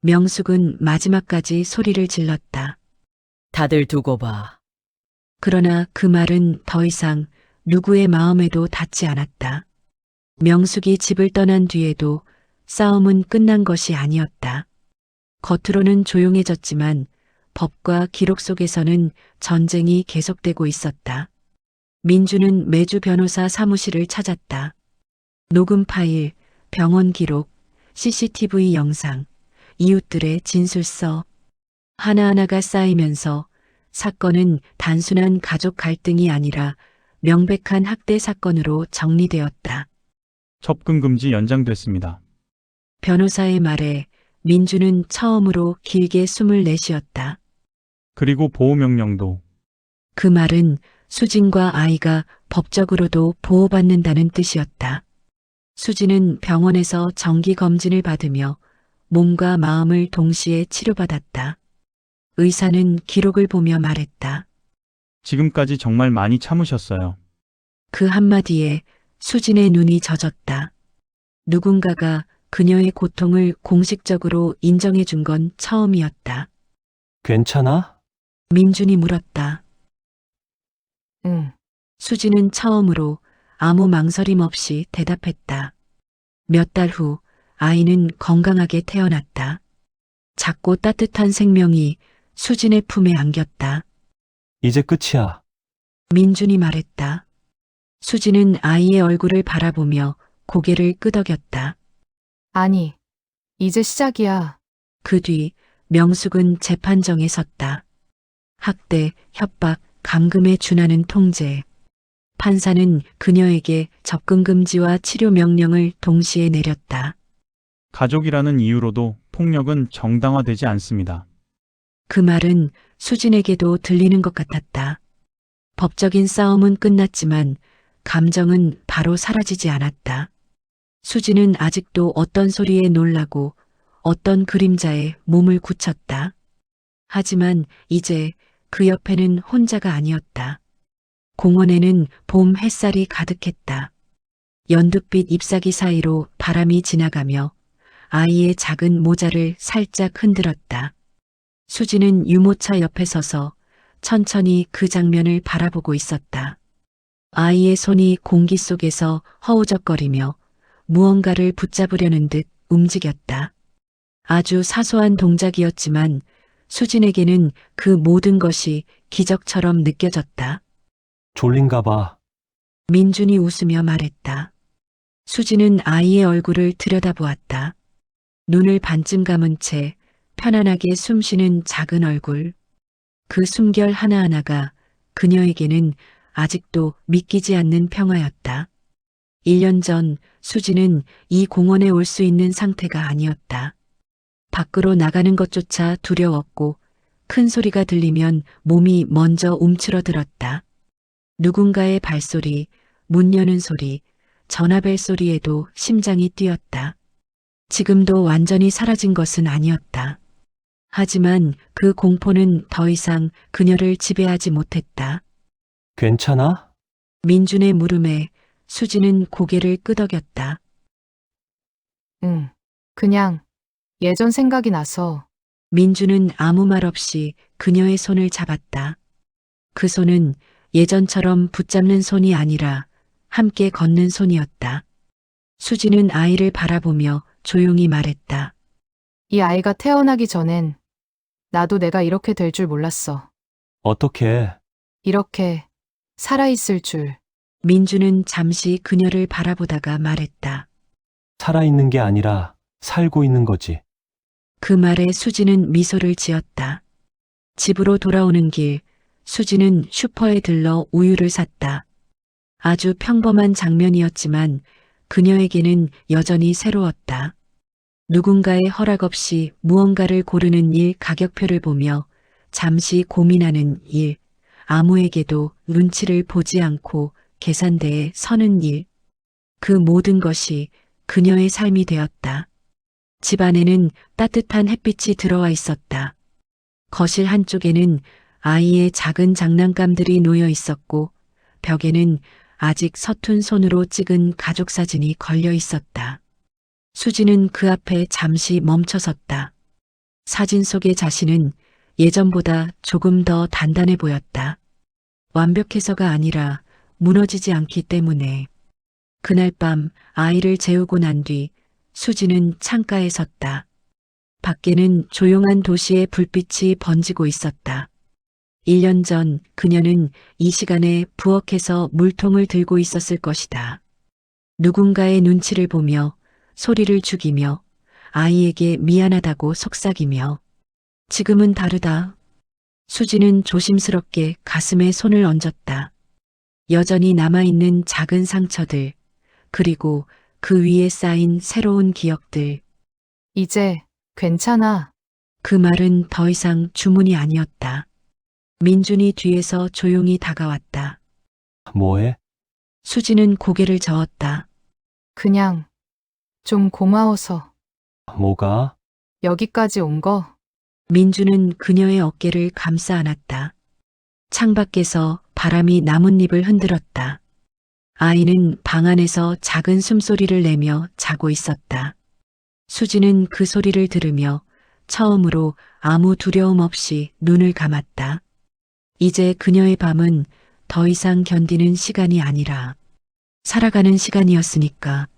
명숙은 마지막까지 소리를 질렀다. 다들 두고 봐. 그러나 그 말은 더 이상 누구의 마음에도 닿지 않았다. 명숙이 집을 떠난 뒤에도 싸움은 끝난 것이 아니었다. 겉으로는 조용해졌지만 법과 기록 속에서는 전쟁이 계속되고 있었다. 민주는 매주 변호사 사무실을 찾았다. 녹음 파일, 병원 기록, CCTV 영상, 이웃들의 진술서. 하나하나가 쌓이면서 사건은 단순한 가족 갈등이 아니라 명백한 학대 사건으로 정리되었다. 접근 금지 연장됐습니다. 변호사의 말에 민주는 처음으로 길게 숨을 내쉬었다. 그리고 보호명령도. 그 말은 수진과 아이가 법적으로도 보호받는다는 뜻이었다. 수진은 병원에서 정기 검진을 받으며 몸과 마음을 동시에 치료받았다. 의사는 기록을 보며 말했다. 지금까지 정말 많이 참으셨어요. 그 한마디에 수진의 눈이 젖었다. 누군가가 그녀의 고통을 공식적으로 인정해 준 건 처음이었다. 괜찮아? 민준이 물었다. 응. 수지는 처음으로 아무 망설임 없이 대답했다. 몇 달 후 아이는 건강하게 태어났다. 작고 따뜻한 생명이 수진의 품에 안겼다. 이제 끝이야. 민준이 말했다. 수지는 아이의 얼굴을 바라보며 고개를 끄덕였다. 아니, 이제 시작이야. 그 뒤 명숙은 재판정에 섰다. 학대, 협박, 감금에 준하는 통제. 판사는 그녀에게 접근 금지와 치료 명령을 동시에 내렸다. 가족이라는 이유로도 폭력은 정당화되지 않습니다. 그 말은 수진에게도 들리는 것 같았다. 법적인 싸움은 끝났지만 감정은 바로 사라지지 않았다. 수진은 아직도 어떤 소리에 놀라고 어떤 그림자에 몸을 굳혔다. 하지만 이제 그 옆에는 혼자가 아니었다. 공원에는 봄 햇살이 가득했다. 연두빛 잎사귀 사이로 바람이 지나가며 아이의 작은 모자를 살짝 흔들었다. 수지는 유모차 옆에 서서 천천히 그 장면을 바라보고 있었다. 아이의 손이 공기 속에서 허우적거리며 무언가를 붙잡으려는 듯 움직였다. 아주 사소한 동작이었지만 수진에게는 그 모든 것이 기적처럼 느껴졌다. 졸린가 봐. 민준이 웃으며 말했다. 수지는 아이의 얼굴을 들여다보았다. 눈을 반쯤 감은 채 편안하게 숨쉬는 작은 얼굴. 그 숨결 하나하나가 그녀에게는 아직도 믿기지 않는 평화였다. 1년 전 수지는 이 공원에 올 수 있는 상태가 아니었다. 밖으로 나가는 것조차 두려웠고 큰 소리가 들리면 몸이 먼저 움츠러들었다. 누군가의 발소리, 문 여는 소리, 전화벨 소리에도 심장이 뛰었다. 지금도 완전히 사라진 것은 아니었다. 하지만 그 공포는 더 이상 그녀를 지배하지 못했다. 괜찮아? 민준의 물음에 수지는 고개를 끄덕였다. 응. 그냥 예전 생각이 나서. 민준은 아무 말 없이 그녀의 손을 잡았다. 그 손은 예전처럼 붙잡는 손이 아니라 함께 걷는 손이었다. 수지는 아이를 바라보며 조용히 말했다. 이 아이가 태어나기 전엔 나도 내가 이렇게 될 줄 몰랐어. 어떻게, 이렇게 살아있을 줄. 민주는 잠시 그녀를 바라보다가 말했다. 살아있는 게 아니라 살고 있는 거지. 그 말에 수지는 미소를 지었다. 집으로 돌아오는 길, 수지는 슈퍼에 들러 우유를 샀다. 아주 평범한 장면이었지만 그녀에게는 여전히 새로웠다. 누군가의 허락 없이 무언가를 고르는 일 가격표를 보며 잠시 고민하는 일, 아무에게도 눈치를 보지 않고 계산대에 서는 일. 그 모든 것이 그녀의 삶이 되었다. 집 안에는 따뜻한 햇빛이 들어와 있었다. 거실 한쪽에는 아이의 작은 장난감들이 놓여 있었고 벽에는 아직 서툰 손으로 찍은 가족 사진이 걸려 있었다. 수지는 그 앞에 잠시 멈춰섰다. 사진 속의 자신은 예전보다 조금 더 단단해 보였다. 완벽해서가 아니라 무너지지 않기 때문에. 그날 밤 아이를 재우고 난 뒤 수지는 창가에 섰다. 밖에는 조용한 도시의 불빛이 번지고 있었다. 1년 전 그녀는 이 시간에 부엌에서 물통을 들고 있었을 것이다. 누군가의 눈치를 보며 소리를 죽이며 아이에게 미안하다고 속삭이며. 지금은 다르다. 수지는 조심스럽게 가슴에 손을 얹었다. 여전히 남아있는 작은 상처들, 그리고 그 위에 쌓인 새로운 기억들. 이제 괜찮아. 그 말은 더 이상 주문이 아니었다. 민준이 뒤에서 조용히 다가왔다. 뭐해? 수지는 고개를 저었다. 그냥 좀 고마워서 뭐가? 여기까지 온 거. 민주는 그녀의 어깨를 감싸 안았다. 창밖에서 바람이 나뭇잎을 흔들었다. 아이는 방 안에서 작은 숨소리를 내며 자고 있었다. 수지는 그 소리를 들으며 처음으로 아무 두려움 없이 눈을 감았다. 이제 그녀의 밤은 더 이상 견디는 시간이 아니라 살아가는 시간이었으니까.